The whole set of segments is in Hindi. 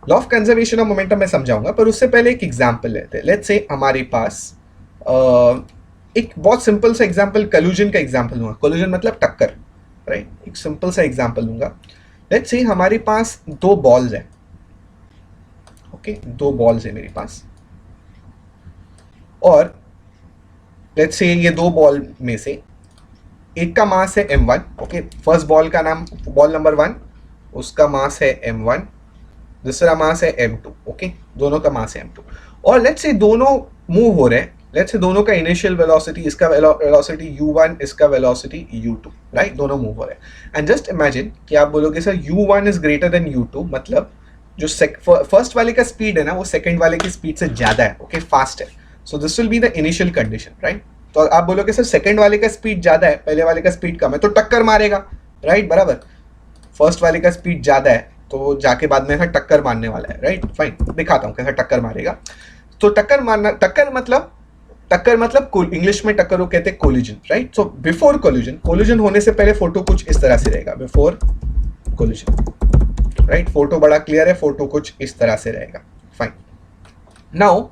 Law of conservation of momentum मैं समझाऊंगा, पर उससे पहले एक एग्जांपल लेते हैं। लेट्स से हमारे पास एक बहुत सिंपल सा एग्जांपल कोलिजन का एग्जांपल लूंगा। कोलिजन मतलब टक्कर, राइट? एक सिंपल सा एग्जांपल लूंगा। लेट्स से हमारे पास दो बॉल्स हैं, ओके, दो बॉल्स है मेरे पास, और लेट्स से ये दो बॉल में से एक का मास है m1, ओके, फर्स्ट बॉल का नाम बॉल नंबर 1, उसका मास है m1, दूसरा मास है m2, ओके, दोनों का मास है m2। और लेट्स से दोनों मूव हो रहे हैं, लेट्स से दोनों का इनिशियल वेलोसिटी, इसका वेलोसिटी u1, इसका वेलोसिटी u2, राइट? दोनों मूव हो रहे हैं। एंड जस्ट इमेजिन कि आप बोलोगे sir u1 is greater than u2, मतलब जो फर्स्ट वाले का स्पीड है ना, वो सेकंड वाले की स्पीड से ज्यादा है, ओके, फास्ट है। So this will be the initial condition, right? तो आप बोलोगे सर सेकंड वाले का स्पीड ज्यादा है, पहले वाले का स्पीड कम है, तो टक्कर मारेगा, राइट? बराबर, फर्स्ट वाले का स्पीड ज्यादा है तो वो जाके बाद में टक्कर मारने वाला है, राइट? फाइन, दिखाता हूं कैसा टक्कर मारेगा। तो टक्कर मारना, टक्कर मतलब इंग्लिश में टक्कर को कहते हैं collision, right? So before collision, collision होने से पहले फोटो कुछ इस तरह से रहेगा, बिफोर कोलिजन, राइट? फोटो बड़ा क्लियर है, फोटो कुछ इस तरह से रहेगा। Fine, now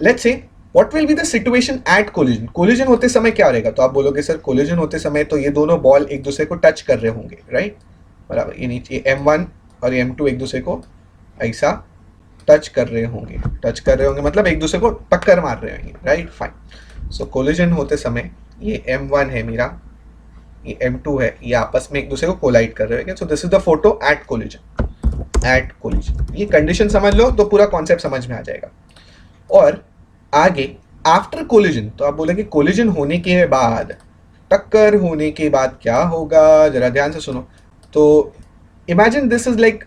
let's say what will be the situation at collision. Collision होते समय क्या रहेगा? तो आप बोलोगे सर कोलिजन होते समय तो ये दोनों बॉल एक दूसरे को टच कर रहे होंगे, राइट? बराबर, ये नीचे m1 और m2 एक दूसरे को ऐसा टच कर रहे होंगे, मतलब एक दूसरे को टक्कर मार रहे होंगे, राइट? फाइन। सो कोलिजन होते समय ये m1 है मेरा, ये m2 है, ये आपस में एक दूसरे को कोलाइड कर रहे होंगे। So this is the photo at collision. ये कंडीशन समझ लो तो पूरा कॉन्सेप्ट समझ में आ जाएगा। और आगे आफ्टर कोलिजन, तो आप बोलेंगे कोलिजन होने के बाद, टक्कर होने के बाद क्या होगा? जरा ध्यान से सुनो। तो imagine this is like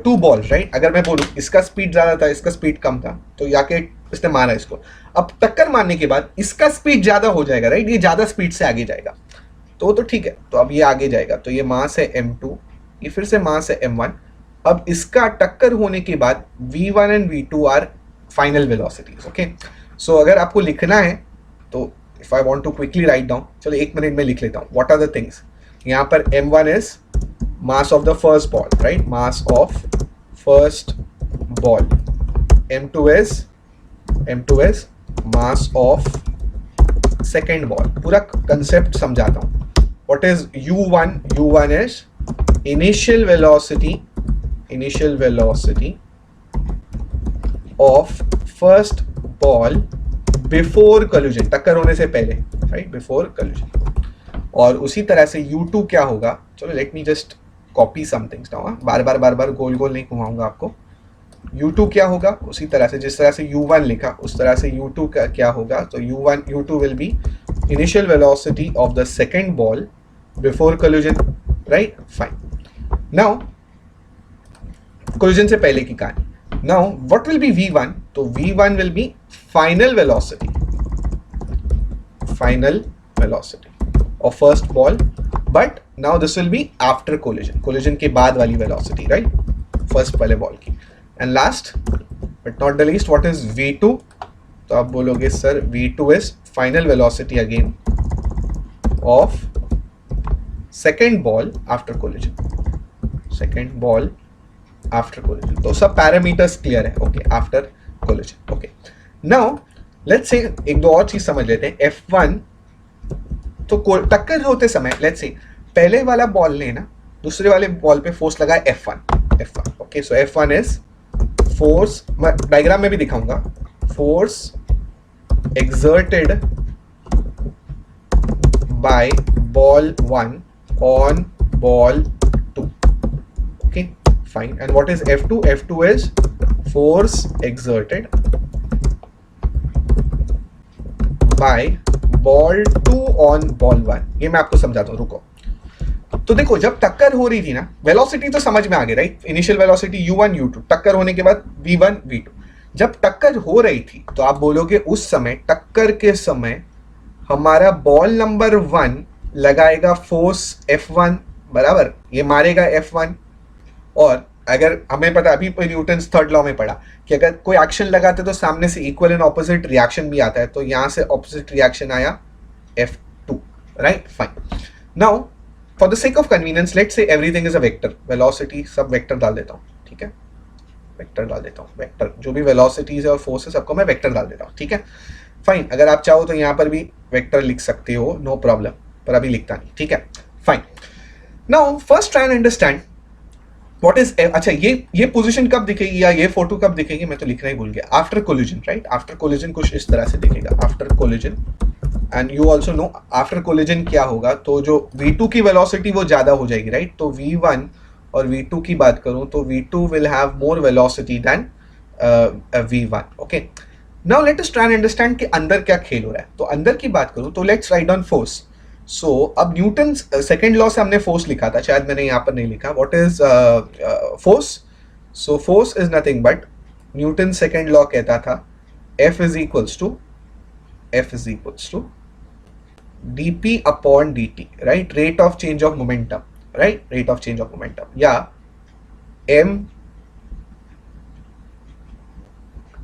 two balls, right? अगर मैं बोलूं इसका स्पीड ज्यादा था, इसका स्पीड कम था, तो जाके इसने मारा इसको। अब टक्कर मारने के बाद इसका स्पीड ज्यादा हो जाएगा, राइट? ये ज्यादा स्पीड से आगे जाएगा, तो ठीक है, तो अब ये आगे जाएगा, तो ये मास है m2, ये फिर से मास है m1। अब इसका टक्कर होने के बाद v1 and v2 are final velocities, okay? So अगर आपको लिखना है तो if I want to quickly write down, चलो 1 मिनट में लिख लेता हूँ। What are the things? यहाँ पर m1 is mass of the first ball, right? Mass of first ball. m2 is mass of second ball. पूरा कंसेप्ट समझाता हूँ। What is u1? u1 is initial velocity of first ball before collision, टक्कर होने से पहले, right? Before collision। और उसी तरह से u2 क्या होगा? चलो let me just copy somethings now, बार बार गोल गोल नहीं घुमाऊंगा आपको। u2 क्या होगा? उसी तरह से जिस तरह से u1 लिखा उस तरह से u2 का क्या होगा? तो u2 will be initial velocity of the second ball before collision, right? Fine. Now collision से पहले की कहानी। Now what will B v1? तो v1 will be final velocity of first ball, but now this will be after collision के बाद वाली velocity, right? first वाले ball की। and last but not the least, what is v2? तो आप बोलोगे sir v2 is final velocity again of second ball after collision, तो सब पैरामीटर्स क्लियर है, okay? After collision, okay? Now let's say एक दो और चीज समझ लेते हैं। f1, तो टक्कर होते समय लेट्स से पहले वाला बॉल ने ना दूसरे वाले बॉल पे फोर्स लगाया f1, okay? So f1 is force, मैं डायग्राम में भी दिखाऊंगा, force exerted by ball 1 on ball 2, okay? Fine. And what is f2? f2 is force exerted by ball 2 on ball 1। ये मैं आपको समझाता हूँ, रुको। तो देखो जब टक्कर हो रही थी ना, वेलोसिटी तो समझ में आ गई, right? Initial velocity u1 u2, टक्कर होने के बाद v1 v2। जब टक्कर हो रही थी तो आप बोलोगे उस समय, टक्कर के समय हमारा बॉल नंबर 1 लगाएगा फोर्स f1, बराबर? ये मारेगा f1। और अगर हमें पता, अभी न्यूटन्स थर्ड लॉ में पढ़ा कि अगर कोई एक्शन लगाते तो सामने से इक्वल एंड ऑपोजिट रिएक्शन भी आता है, तो यहां से ऑपोजिट रिएक्शन आया f2, right? Fine. Now for the sake of convenience let's say everything is a vector, velocity सब वेक्टर डाल देता हूं, ठीक है? वेक्टर डाल देता हूँ, वेक्टर जो भी वेलोसिटीज है और फोर्स है सबको मैं वेक्टर डाल देता हूँ, ठीक है फाइन। अगर आप चाहो तो यहाँ पर भी वेक्टर लिख सकते हो, नो प्रॉब्लम, पर अभी लिखता नहीं, ठीक है fine. Now first try and understand what is, अच्छा ये पोजीशन कब दिखेगी या ये फोटो कब दिखेगी, मैं तो लिखना ही भूल गया, after collision, right. After collision कुछ इस तरह से दिखेगा, after collision. And you also know after collision क्या होगा, तो जो v2 की वेलोसिटी वो ज्यादा हो जाएगी, राइट। तो v1 और v2 की बात करूं तो v2 will have more velocity than v1, okay. Now let us try and understand कि अंदर क्या खेल हो रहा है। तो अंदर की बात करूं तो लेट्स राइट डाउन फोर्स। सो अब न्यूटन सेकेंड लॉ से हमने फोर्स लिखा था, शायद मैंने यहाँ पर नहीं लिखा, what is force. So force is nothing but Newton second law कहता था F is equals to dp upon dt, right, rate of change of momentum, right, rate of change of momentum, या m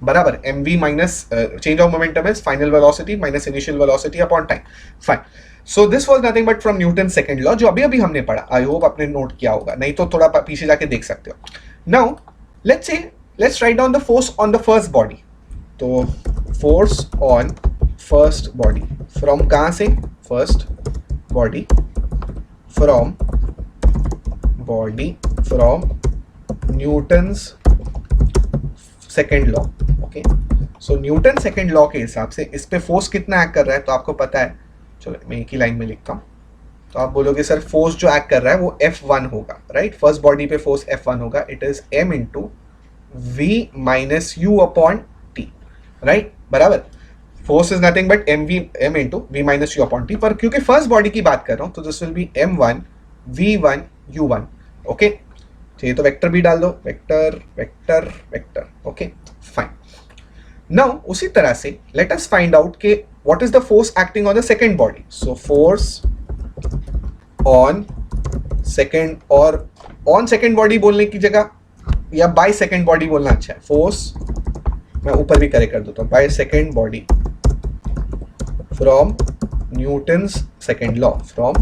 बराबर mv minus change of momentum is final velocity minus initial velocity upon time, fine. So this was nothing but from Newton second law, जो अभी अभी हमने पढ़ा, आई होप आपने नोट किया होगा, नहीं तो थोड़ा पीछे जाके देख सकते हो। Now let's write down the force on the first body. तो force on first body from कहां से, first body from Newton's second law, okay. So Newton second law के हिसाब से इस पे फोर्स कितना एक्ट कर रहा है तो आपको पता है, चलो मैं एक ही लाइन में लिखता हूँ। तो आप बोलोगे सर फोर्स जो एक्ट कर रहा है वो F1 होगा, राइट, फर्स्ट बॉडी पे फोर्स F1 होगा, it is m into v minus u upon t, right, बराबर। Force is nothing but m into v minus u upon t, पर क्योंकि फर्स्ट बॉडी की बात कर रहा हूँ तो this will B m1 v1 u1, okay. चाहिए तो वेक्टर भी डाल दो, vector vector vector, okay fine. Now उसी तरह से लेट अस फाइंड आउट के what is the force acting on the second body. So force on second, और ऑन सेकंड बॉडी बोलने की जगह या बाय सेकंड बॉडी बोलना अच्छा है। फोर्स मैं ऊपर भी करेक्ट कर देता हूं, by second body from Newton's second law, from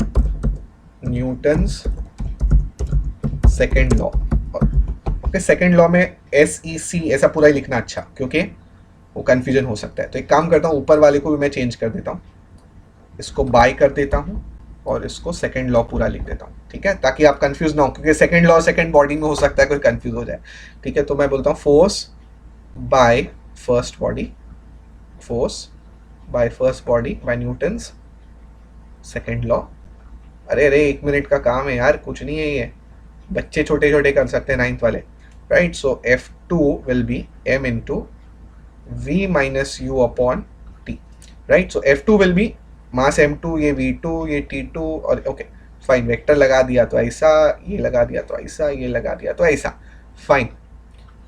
Newton's second law, okay. Second law में SEC ऐसा पूरा ही लिखना अच्छा, क्योंकि वो कंफ्यूजन हो सकता है। तो एक काम करता हूँ, ऊपर वाले को भी मैं चेंज कर देता हूँ, इसको बाय कर देता हूँ और इसको सेकेंड लॉ पूरा लिख देता हूँ, ठीक है, ताकि आप कंफ्यूज ना हो, क्योंकि सेकेंड लॉ सेकेंड बॉडी में हो सकता है कोई कंफ्यूज हो जाए, ठीक है। तो मैं बोलता हूँ force by first body, force by first body by Newton's second law. अरे 1 मिनट का काम है यार, कुछ नहीं है ये, बच्चे छोटे छोटे कर सकते हैं, 9th वाले, right. So F2 will be m into v minus u upon t, right. So F2 will be mass m2, ये v2, ये t2, और ओके फाइन। वेक्टर लगा दिया तो ऐसा, ये लगा दिया तो ऐसा, ये लगा दिया तो ऐसा, फाइन।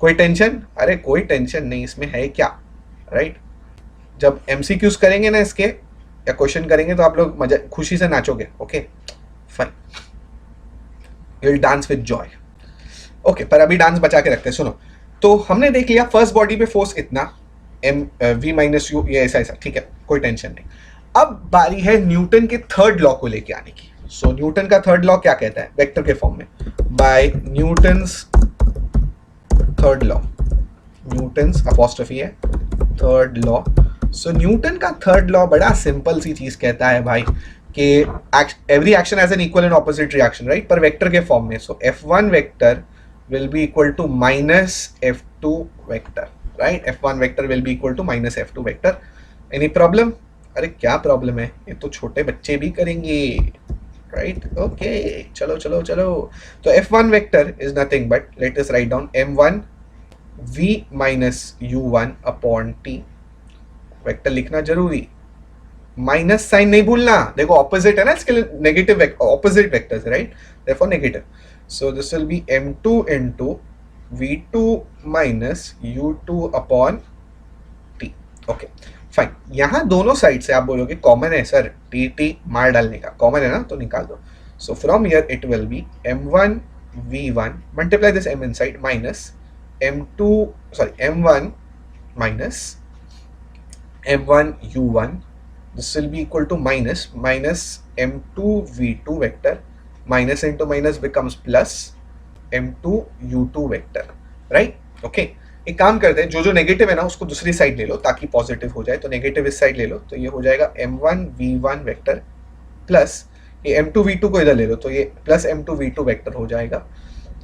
कोई टेंशन, अरे कोई टेंशन नहीं, इसमें है क्या, राइट। जब MCQs करेंगे ना इसके या क्वेश्चन करेंगे तो आप लोग मजा खुशी से नाचोगे, okay fine, you will dance with joy, okay. पर अभी डांस बचा के रखते हैं, सुनो। तो हमने देख लिया फर्स्ट बॉडी पे फोर्स इतना v माइनस यू, ये ऐसा ऐसा, ठीक है, कोई टेंशन नहीं। अब बारी है न्यूटन के थर्ड लॉ को लेके आने की। सो न्यूटन का थर्ड लॉ क्या कहता है, वेक्टर के फॉर्म में, by Newton's third law, Newton's apostrophe है थर्ड लॉ। सो न्यूटन का थर्ड लॉ बड़ा सिंपल सी चीज कहता है भाई कि every action has an equal and opposite reaction, right, पर वेक्टर के फॉर्म में। So F1 vector will be equal to minus F2 vector, right, F1 vector will be equal to minus F2 vector. Any problem, अरे क्या प्रॉब्लम है, ये तो छोटे बच्चे भी करेंगे, राइट, ओके चलो चलो चलो। तो F1 vector is nothing but, let us write down m1 v minus u1 upon t, vector लिखना जरूरी, माइनस साइन नहीं भूलना, देखो ऑपोजिट है ना इसके लिए, negative opposite vectors, right, therefore negative. So this will B m2 into v2 minus u2 upon t, okay fine. यहां दोनों साइड से आप बोलोगे कॉमन है सर, टी मार डालने का कॉमन है ना, तो निकाल दो। So from here it will B m1 v1 multiply this m inside minus m1 minus m1 u1, this will be equal to minus m2 v2 vector, minus into minus becomes plus m2 u2 vector, right, okay एक काम करते हैं, जो जो नेगेटिव है ना उसको दूसरी साइड ले लो ताकि पॉजिटिव हो जाए, तो नेगेटिव इस साइड ले लो, तो ये हो जाएगा m1v1 वेक्टर प्लस ये m2v2 को इधर ले लो, तो ये प्लस m2v2 वेक्टर हो जाएगा,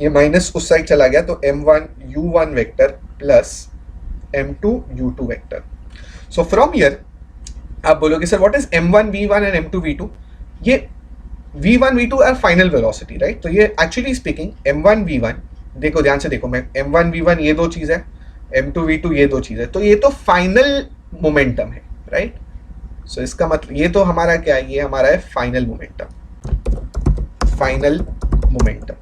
ये माइनस उस साइड चला गया, तो m1u1 vector plus m2u2 vector. So from here आप बोलोगे sir what is m1v1 and m2v2, ये v1 v2 are final velocity right, तो ये एक्चुअली स्पीकिंग m1v1, देखो ध्यान से देखो, मैं m1v1 ये दो चीज है, m2v2 ये दो चीज है, तो ये तो फाइनल मोमेंटम है राइट। सो इसका मतलब ये तो हमारा क्या है, ये हमारा है final momentum, final momentum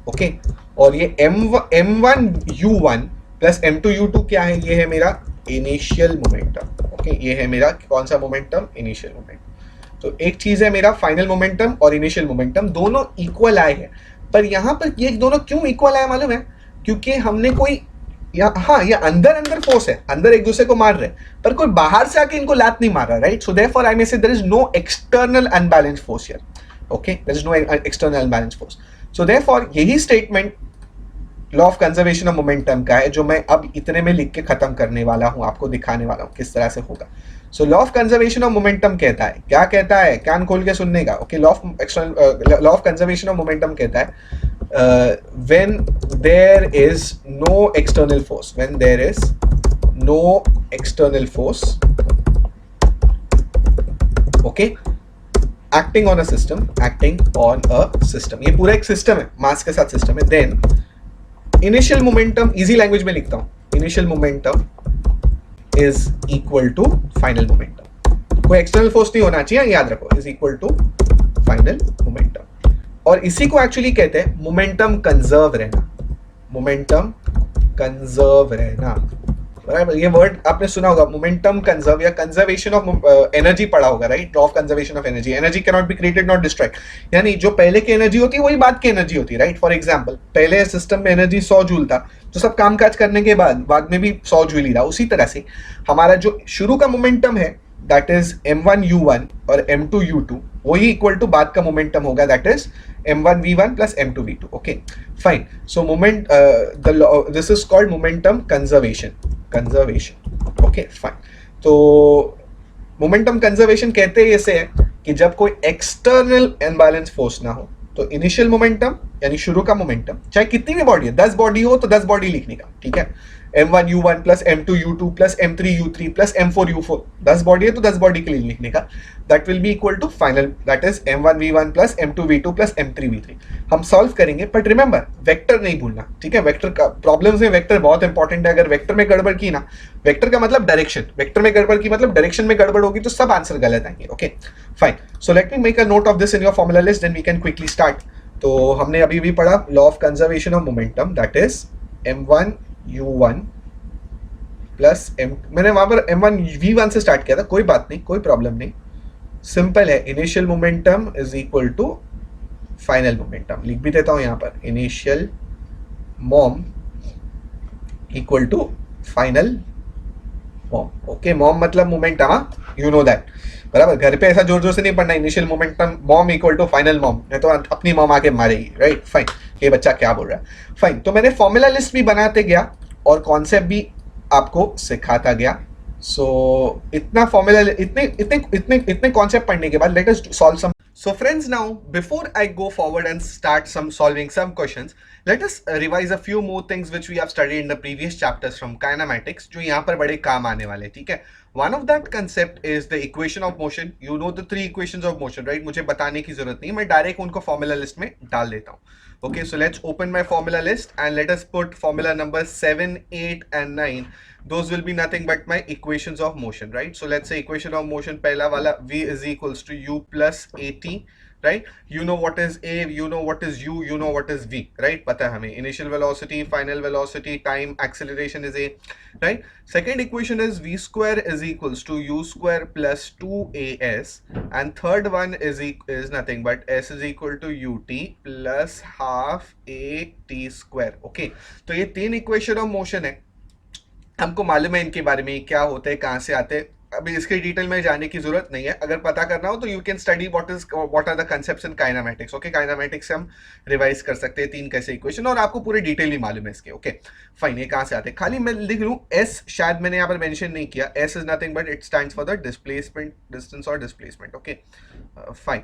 okay. और ये m1u1 प्लस m2u2 क्या है, ये है मेरा इनिशियल मोमेंटम ओके, ये है मेरा कौन सा मोमेंटम, इनिशियल मोमेंटम। तो एक चीज है मेरा फाइनल मोमेंटम और इनिशियल मोमेंटम, दोनों इक्वल आए हैं, पर यहां पर ये दोनों क्यों इक्वल आए मालूम है, क्योंकि हमने कोई हाँ ये अंदर अंदर फोर्स है, अंदर एक दूसरे को मार रहे हैं, पर कोई बाहर से आके इनको लात नहीं मार रहा right. So therefore I may say there is no external unbalanced force here okay, there is no external unbalanced force. So therefore यही statement law of conservation of momentum का है, जो मैं अब इतने में लिख के खत्म करने वाला हूं, आपको दिखाने वाला हूं किस तरह से होगा। So law of conservation of momentum कहता है, क्या कहता है, कान खोल के सुनने का okay. Law of conservation of momentum कहता है when there is no external force, when there is no external force okay acting on a system, acting on a system, ये पूरा एक सिस्टम है, मास के साथ सिस्टम है, then initial momentum, easy language में लिखता हूं, initial momentum is equal to final momentum, कोई external force नहीं होना चाहिए याद रखो, is equal to final momentum। और इसी को एक्चुअली कहते हैं मोमेंटम कंजर्व रहना, मोमेंटम कंजर्व रहना बराबर। ये वर्ड आपने सुना होगा, मोमेंटम कंजर्व या कंजर्वेशन ऑफ एनर्जी पढ़ा होगा right, law of conservation of energy, energy can not be created not destroyed, यानी जो पहले की एनर्जी होती है वही बाद की एनर्जी होती है राइट। फॉर एग्जांपल पहले सिस्टम में एनर्जी 100 जूल था, तो सब कामकाज करने के बाद में भी 100 जूल ही रहा, उसी तरह से हमारा जो शुरू का मोमेंटम है दैट इज m1u1 और m2u2, वही इक्वल टू बाद का मोमेंटम होगा that is m1v1 plus m2v2 okay fine. So moment this is called momentum conservation okay fine. तो मोमेंटम कंजर्वेशन कहते हैं ऐसे है कि जब कोई एक्सटर्नल इनबैलेंस फोर्स ना हो, तो इनिशियल मोमेंटम यानी शुरू का मोमेंटम, चाहे कितनी भी बॉडी है, 10 बॉडी हो तो 10 बॉडी लिखने का ठीक है, m1u1 plus m2u2 plus m3u3 plus m4u4, 10 body है तो 10 बॉडी के लिए लिखने का, that will be equal to final that is m1v1 plus m2v2 plus m3v3। हम सॉल्व करेंगे बट रिमेंबर वेक्टर नहीं भूलना ठीक है, वेक्टर का प्रॉब्लम्स में वेक्टर बहुत इंपॉर्टेंट है, अगर वेक्टर में गड़बड़ की ना, वेक्टर का मतलब डायरेक्शन, वेक्टर में गड़बड़ की मतलब डायरेक्शन में गड़बड़ होगी तो सब आंसर गलत आएंगे okay fine. So let me make a note of this in your formula list, then we can quickly start. तो हमने अभी भी पढ़ा law of conservation of momentum that is m1u1 plus मैंने वहां पर m1v1 से स्टार्ट किया था, कोई बात नहीं, कोई प्रॉब्लम नहीं, सिंपल है, initial momentum is equal to final momentum, लिख भी देता हूं यहां पर, initial mom equal to final mom okay. Mom मतलब मोमेंटम, यू नो दैट बराबर, घर पे ऐसा जोर जोर से नहीं पढ़ना, initial momentum mom equal to final mom, नहीं तो अपनी मॉम आके मारेगी राइट फाइन। ये बच्चा क्या बोल रहा है फाइन। तो मैंने फॉर्मूला लिस्ट भी बनाते गया और कॉन्सेप्ट भी आपको सिखाता गया। सो इतना फॉर्मूला इतने इतने इतने इतने कॉन्सेप्ट पढ़ने के बाद let us solve some. So friends, now before I go forward and start solving some questions, let us revise a few more things which we have studied in the previous chapters from kinematics, जो यहाँ पर बड़े काम आने वाले, ठीक है। One of that concept is the equation of motion. You know the 3 equations of motion, right? मुझे बताने की जरूरत नहीं, मैं डायरेक्ट उनको formula list में डाल देता हूँ। Okay, so let's open my formula list and let us put formula number 7, 8 and 9. Those will be nothing but my equations of motion, right? So let's say equation of motion, पहला वाला v is equals to u plus at, right? You know what is a, you know what is u, you know what is v, right? पता है हमें, initial velocity, final velocity, time, acceleration is a, right? Second equation is v square is equals to u square plus 2as, and third one is nothing but s is equal to ut plus half a t square, okay? तो ये 3 equation of motion है, हमको मालूम है इनके बारे में क्या होते हैं, कहाँ से आते हैं, अभी इसके डिटेल में जाने की जरूरत नहीं है, अगर पता करना हो तो you can study what are the concepts in kinematics. Okay, kinematics से हम रिवाइज कर सकते हैं 3 कैसे इक्वेशन, और आपको पूरे डिटेल ही मालूम है इसके। ओके फाइन, ये कहां से आते हैं, खाली मैं लिख लूं एस, शायद मैंने यहाँ पर मेंशन नहीं किया, s is nothing but it stands for the displacement, distance और डिस्प्लेसमेंट। ओके फाइन,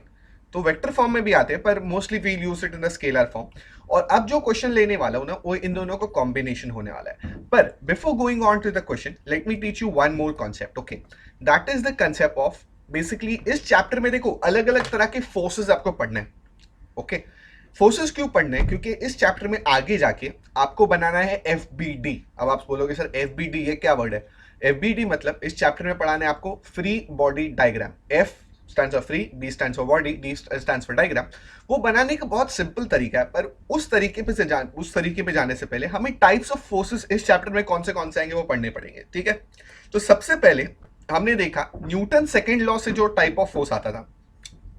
तो वेक्टर फॉर्म में भी आते हैं पर mostly we use it in the scalar form. और अब जो क्वेश्चन लेने वाला हूं ना वो इन दोनों को कॉम्बिनेशन होने वाला है। पर before going on to the question let me teach you one more concept. Okay, that is the concept of, basically इस चैप्टर में देखो अलग अलग तरह के फोर्सेस आपको पढ़ने हैं। ओके, फोर्सेस क्यों पढ़ने हैं, क्योंकि इस चैप्टर में आगे जाके आपको बनाना है एफबीडी। अब आप बोलोगे सर एफबीडी ये क्या वर्ड है, एफबीडी मतलब इस चैप्टर में पढ़ाना है आपको free body diagram. F stands for free, D stands for body, D stands for diagram. वो बनाने का बहुत सिंपल तरीका है, पर उस तरीके पे जाने से पहले हमें टाइप्स ऑफ फोर्सेस इस चैप्टर में कौन से आएंगे वो पढ़ने पड़ेंगे। ठीक है, तो सबसे पहले हमने देखा न्यूटन सेकेंड लॉ से जो टाइप ऑफ फोर्स आता था,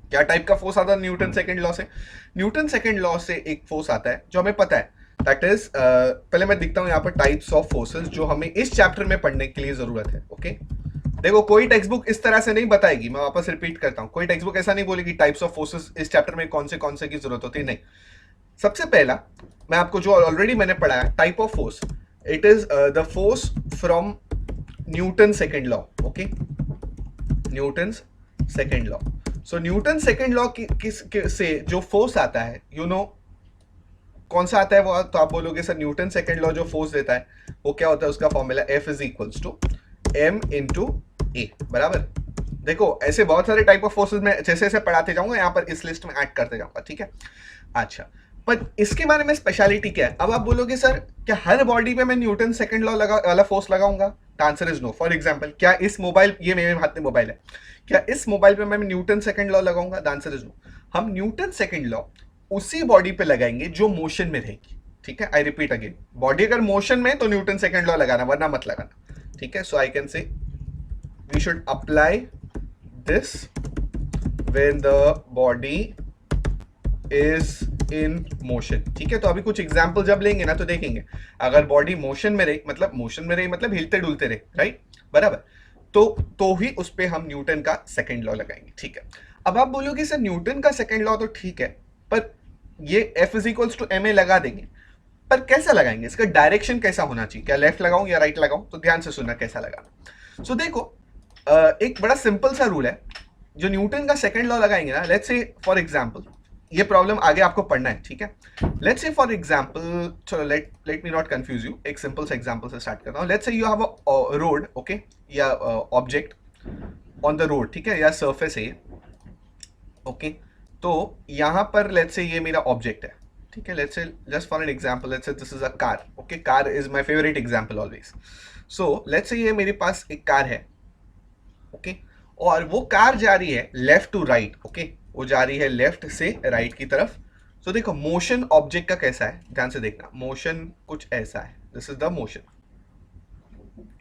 क्या टाइप का फोर्स आता है न्यूटन सेकेंड लॉ से, न्यूटन सेकेंड लॉ से एक फोर्स आता है जो हमें पता है, दैट इज पहले मैं दिखता हूं यहाँ पर टाइप्स ऑफ फोर्सेस जो हमें इस चैप्टर में पढ़ने के लिए जरूरत है। ओके देखो कोई टेक्स्ट बुक इस तरह से नहीं बताएगी, मैं वापस रिपीट करता हूं, कोई टेक्स्ट बुक ऐसा नहीं बोलेगी टाइप्स ऑफ फोर्सेस इस चैप्टर में कौन से की जरूरत होती है, नहीं। सबसे पहला मैं आपको जो ऑलरेडी मैंने पढ़ाया type of force, it is the force from Newton second law. Okay, Newton second law. So Newton second law से जो फोर्स आता है, यू नो कौन सा आता है वो, तो आप बोलोगे सर न्यूटन सेकेंड लॉ जो फोर्स देता है वो क्या होता है, उसका formula F is equals to m into a, बराबर। देखो ऐसे बहुत सारे टाइप ऑफ फोर्सेस में जैसे जैसे पढ़ाते जाऊंगा यहाँ पर इस लिस्ट में ऐड करते जाऊंगा। ठीक है, अच्छा, पर इसके बारे में स्पेशलिटी क्या है। अब आप बोलोगे सर क्या हर बॉडी पे मैं न्यूटन सेकंड लॉ वाला फोर्स लगाऊंगा, the answer is no. For example क्या इस मोबाइल, ये मेरे हाथ में मोबाइल है, क्या इस मोबाइल पे मैं न्यूटन सेकंड लॉ लगाऊंगा, द आंसर इज नो। हम न्यूटन सेकंड लॉ उसी बॉडी पे लगाएंगे जो मोशन में रहेगी। ठीक है, आई रिपीट अगेन, बॉडी अगर मोशन में तो न्यूटन सेकंड लॉ लगाना, वरना मत लगाना। ठीक है, so I can say we should apply this when the body is in motion। ठीक है, तो अभी कुछ एग्जांपल जब लेंगे ना तो देखेंगे, अगर बॉडी मोशन में रही मतलब हिलते डुलते रहे, राइट, बराबर, तो ही उस पे हम न्यूटन का सेकंड लॉ लगाएंगे। ठीक है, अब आप बोलोगे सर न्यूटन का सेकंड लॉ तो ठीक है, पर ये F is equals to ma लगा देंगे, पर कैसा लगाएंगे, इसका डायरेक्शन कैसा होना चाहिए, क्या लेफ्ट लगाऊं या राइट लगाऊं, तो ध्यान से सुनना कैसा लगाना। सो देखो एक बड़ा सिंपल सा रूल है, जो न्यूटन का सेकंड लॉ लगाएंगे ना, लेट्स से फॉर एग्जांपल, ये प्रॉब्लम आगे आपको पढ़ना है। ठीक है, लेट्स से फॉर एग्जांपल, चलो let me not confuse you, एक सिंपल से एग्जांपल से स्टार्ट करता हूं। Let's say you have a road, okay, या ऑब्जेक्ट ऑन द रोड, ठीक है, या सरफेस है, ओके, तो यहां पर लेट्स से ये मेरा ऑब्जेक्ट है। ठीक है, let's say just for an example, let's say this is a car. Okay, car is my favourite example always. So let's say ये मेरे पास एक कार है, ओके, और वो कार जा रही है लेफ्ट टू राइट। ओके, वो जा रही है लेफ्ट से राइट की तरफ। तो देखो मोशन ऑब्जेक्ट का कैसा है, ध्यान से देखना, मोशन कुछ ऐसा है, this is the motion,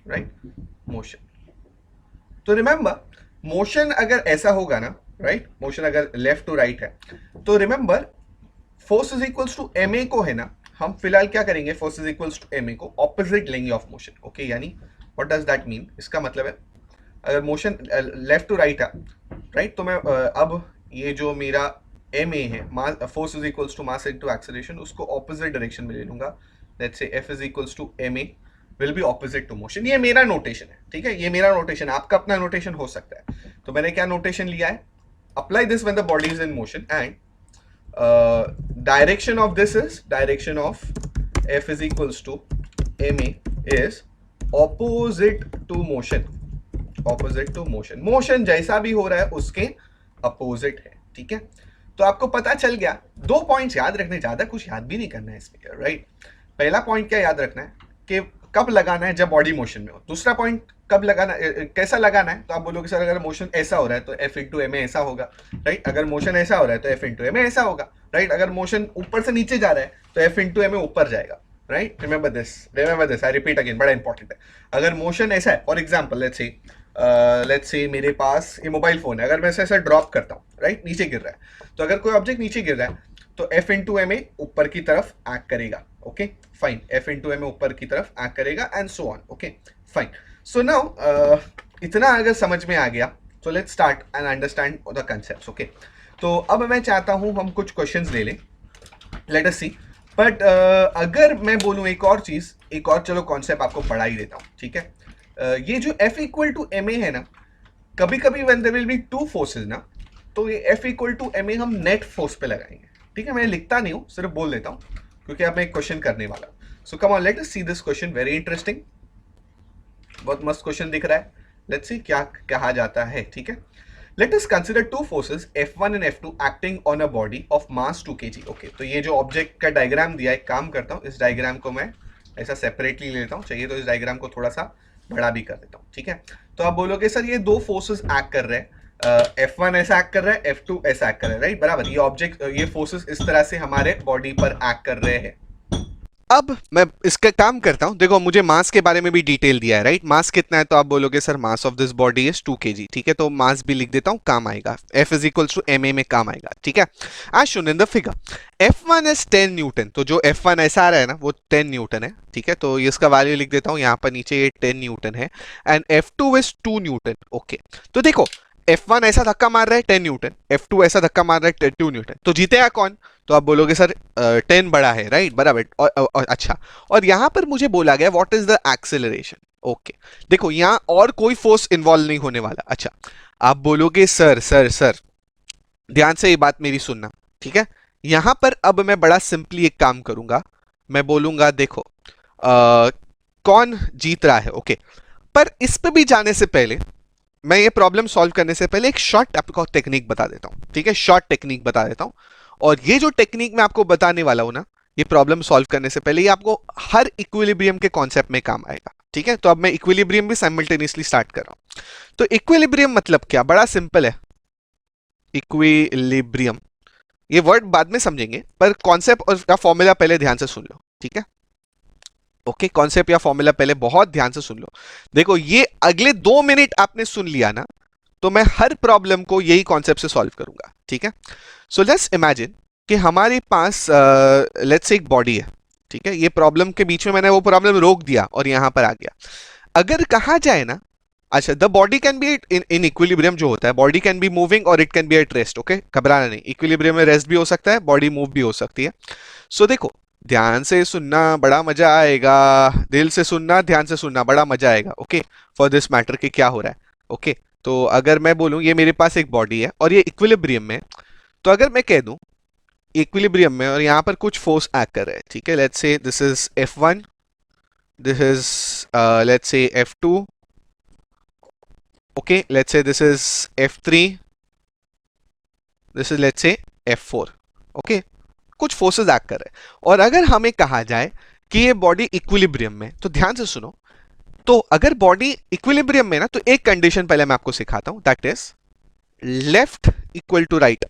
right, motion. तो रिमेंबर मोशन अगर ऐसा होगा ना, राइट, मोशन अगर लेफ्ट टू राइट है, तो remember force is equals to ma को है ना, हम फिलहाल क्या करेंगे, force is equals to ma को ऑपोजिट लेंगे ऑफ मोशन। ओके, यानी व्हाट डज दैट मीन, इसका मतलब है अगर मोशन लेफ्ट टू राइट है, राइट, तो मैं अब ये जो मेरा ma है, force is equals to mass into acceleration, उसको ऑपोजिट डायरेक्शन में ले लूंगा। Let's say f is equals to ma will be opposite to motion. ये मेरा नोटेशन है, ठीक है, ये मेरा नोटेशन है, आपका अपना नोटेशन हो सकता है। तो मैंने क्या नोटेशन लिया है, apply this when the body is in motion and direction of this is, direction of f is equals to ma is opposite to motion, opposite to motion, motion जैसा भी हो रहा है उसके अपोजिट है। ठीक है, तो आपको पता चल गया, 2 पॉइंट्स याद रखने, ज्यादा कुछ याद भी नहीं करना है इसमें, राइट। पहला पॉइंट क्या याद रखना है कि कब लगाना है, जब बॉडी मोशन में हो। दूसरा पॉइंट कब लगाना, कैसा लगाना है, तो आप बोलोगे सर अगर मोशन ऐसा हो रहा है तो f इंटू एम ऐसा होगा, राइट, अगर मोशन ऐसा हो रहा है तो f इंटू एम ऐसा होगा, राइट, अगर मोशन ऊपर से नीचे जा रहा है तो f इंटू एम ऊपर जाएगा, right. Remember this, I repeat again, बड़ा इंपॉर्टेंट है। अगर मोशन ऐसा है, फॉर एग्जाम्पल लेट्स से मेरे पास ये मोबाइल फोन है, अगर मैं ऐसा ड्रॉप करता हूँ, राइट, नीचे गिर रहा है, तो अगर कोई ऑब्जेक्ट नीचे गिर रहा है तो f इंटू एम ऊपर की तरफ एक्ट करेगा। Okay fine, f into m ऊपर की तरफ एक्ट करेगा and so on. Okay fine, so now इतना अगर समझ में आ गया तो let's start and understand the concepts. Okay, तो अब मैं चाहता हूं हम कुछ क्वेश्चंस ले लें, लेट अस सी। बट अगर मैं बोलूं एक और चीज, एक और चलो कॉन्सेप्ट आपको पढ़ा ही देता हूं, ठीक है। ये जो F equal to m a है ना, कभी कभी when there will be two forces ना, तो ये F equal to m a हम नेट फोर्स पे लगाएंगे, ठीक है। मैं लिखता नहीं हूं, सिर्फ बोल देता हूं क्योंकि अब मैं एक क्वेश्चन करने वाला हूं। So come on, let us see this question, very interesting, बहुत मस्त क्वेश्चन दिख रहा है। लेट्स सी क्या कहा जाता है, ठीक है। Let us consider two forces F1 and F2 acting on a body of mass 2 kg। Okay, तो ये जो ऑब्जेक्ट का डायग्राम दिया है, एक काम करता हूँ, इस डायग्राम को मैं ऐसा सेपरेटली ले लेता हूँ, चाहिए तो इस डायग्राम को थोड़ा सा बड़ा भी कर देता हूँ, ठीक है। तो आप बोलोगे सर ये दो फोर्सेस एक्ट कर रहे हैं, F1 ऐसा एक्ट कर रहा है, F2 ऐसा एक्ट कर रहा है, राइट, बराबर। ये ऑब्जेक्ट, ये फोर्सेस इस तरह से हमारे बॉडी पर एक्ट कर रहे हैं। अब मैं इसका काम करता हूं, देखो मुझे मास के बारे में भी डिटेल दिया है, राइट। मास कितना है, तो आप बोलोगे sir mass of this body is 2 kg, ठीक है। तो मास भी लिख देता हूं, काम आएगा, F is equals to m a में काम आएगा, ठीक है। आज shown in the figure F1 is 10 newton, तो जो F1 ऐसा आ रहा है ना वो 10 न्यूटन है, ठीक है। तो इसका वैल्यू लिख देता हूं यहाँ पर नीचे, ये 10 न्यूटन है, and F2 is 2 Newton. Okay, तो देखो F1 ऐसा धक्का मार रहा है 10 न्यूटन, F2 ऐसा धक्का मार रहा है 2 न्यूटन, तो जीतेगा कौन? तो आप बोलोगे सर 10 बड़ा है, राइट, बराबर। और अच्छा, और यहां पर मुझे बोला गया what is the acceleration. Okay, देखो यहां और कोई फोर्स इन्वॉल्व नहीं होने वाला। अच्छा, आप बोलोगे सर सर सर, ध्यान से ये बात मेरी सुनना, ठीक है। यहां पर अब मैं बड़ा सिंपली एक काम करूंगा, मैं बोलूंगा देखो कौन जीत रहा है। ओके, पर इस पे भी जाने से पहले, मैं ये प्रॉब्लम सॉल्व करने से पहले एक शॉर्ट आपको टेक्निक बता देता हूं, ठीक है। शॉर्ट टेक्निक बता देता हूं, और ये जो टेक्निक मैं आपको बताने वाला हूं ना, ये प्रॉब्लम सॉल्व करने से पहले ये आपको हर इक्विलिब्रियम के कॉन्सेप्ट में काम आएगा, ठीक है। तो अब मैं इक्विलिब्रियम भी साइमल्टेनियसली स्टार्ट कर रहा हूं। तो इक्विलिब्रियम मतलब क्या, बड़ा सिंपल है। इक्विलिब्रियम, ये वर्ड बाद में समझेंगे, पर कॉन्सेप्ट और का फॉर्मूला पहले ध्यान से सुन लो, ठीक है। ओके, कॉन्सेप्ट या फॉर्मूला पहले बहुत ध्यान से सुन लो। देखो ये अगले 2 मिनट आपने सुन लिया ना, तो मैं हर प्रॉब्लम को यही कॉन्सेप्ट से सॉल्व करूंगा, ठीक है। सो लेट्स इमेजिन कि हमारे पास लेट्स से एक बॉडी है, ठीक है। ये प्रॉब्लम के बीच में मैंने वो प्रॉब्लम रोक दिया और यहां पर आ गया। अगर कहा जाए ना, अच्छा, the body can be in equilibrium, जो होता है बॉडी कैन बी मूविंग और it can be at rest. Okay, घबराना नहीं, इक्विलिब्रियम में रेस्ट भी हो सकता है, बॉडी मूव भी हो सकती है। सो देखो, ध्यान से सुनना, बड़ा मजा आएगा, दिल से सुनना, ध्यान से सुनना, बड़ा मजा आएगा। ओके, फॉर दिस मैटर कि क्या हो रहा है। ओके, तो अगर मैं बोलूं ये मेरे पास एक बॉडी है और ये इक्विलिब्रियम में, तो अगर मैं कह दूं इक्विलिब्रियम में और यहां पर कुछ फोर्स एक्ट कर रहा है, ठीक है। Let's say this is F1, this is let's say F2, okay, let's say this is F3, this is let's say F4। Okay, कुछ फोर्सेस एक्ट कर रहे हैं, और अगर हमें कहा जाए कि ये बॉडी इक्विलिब्रियम में, तो ध्यान से सुनो, तो अगर बॉडी इक्विलिब्रियम में ना, तो एक कंडीशन पहले मैं आपको सिखाता हूं, that is left equal to right.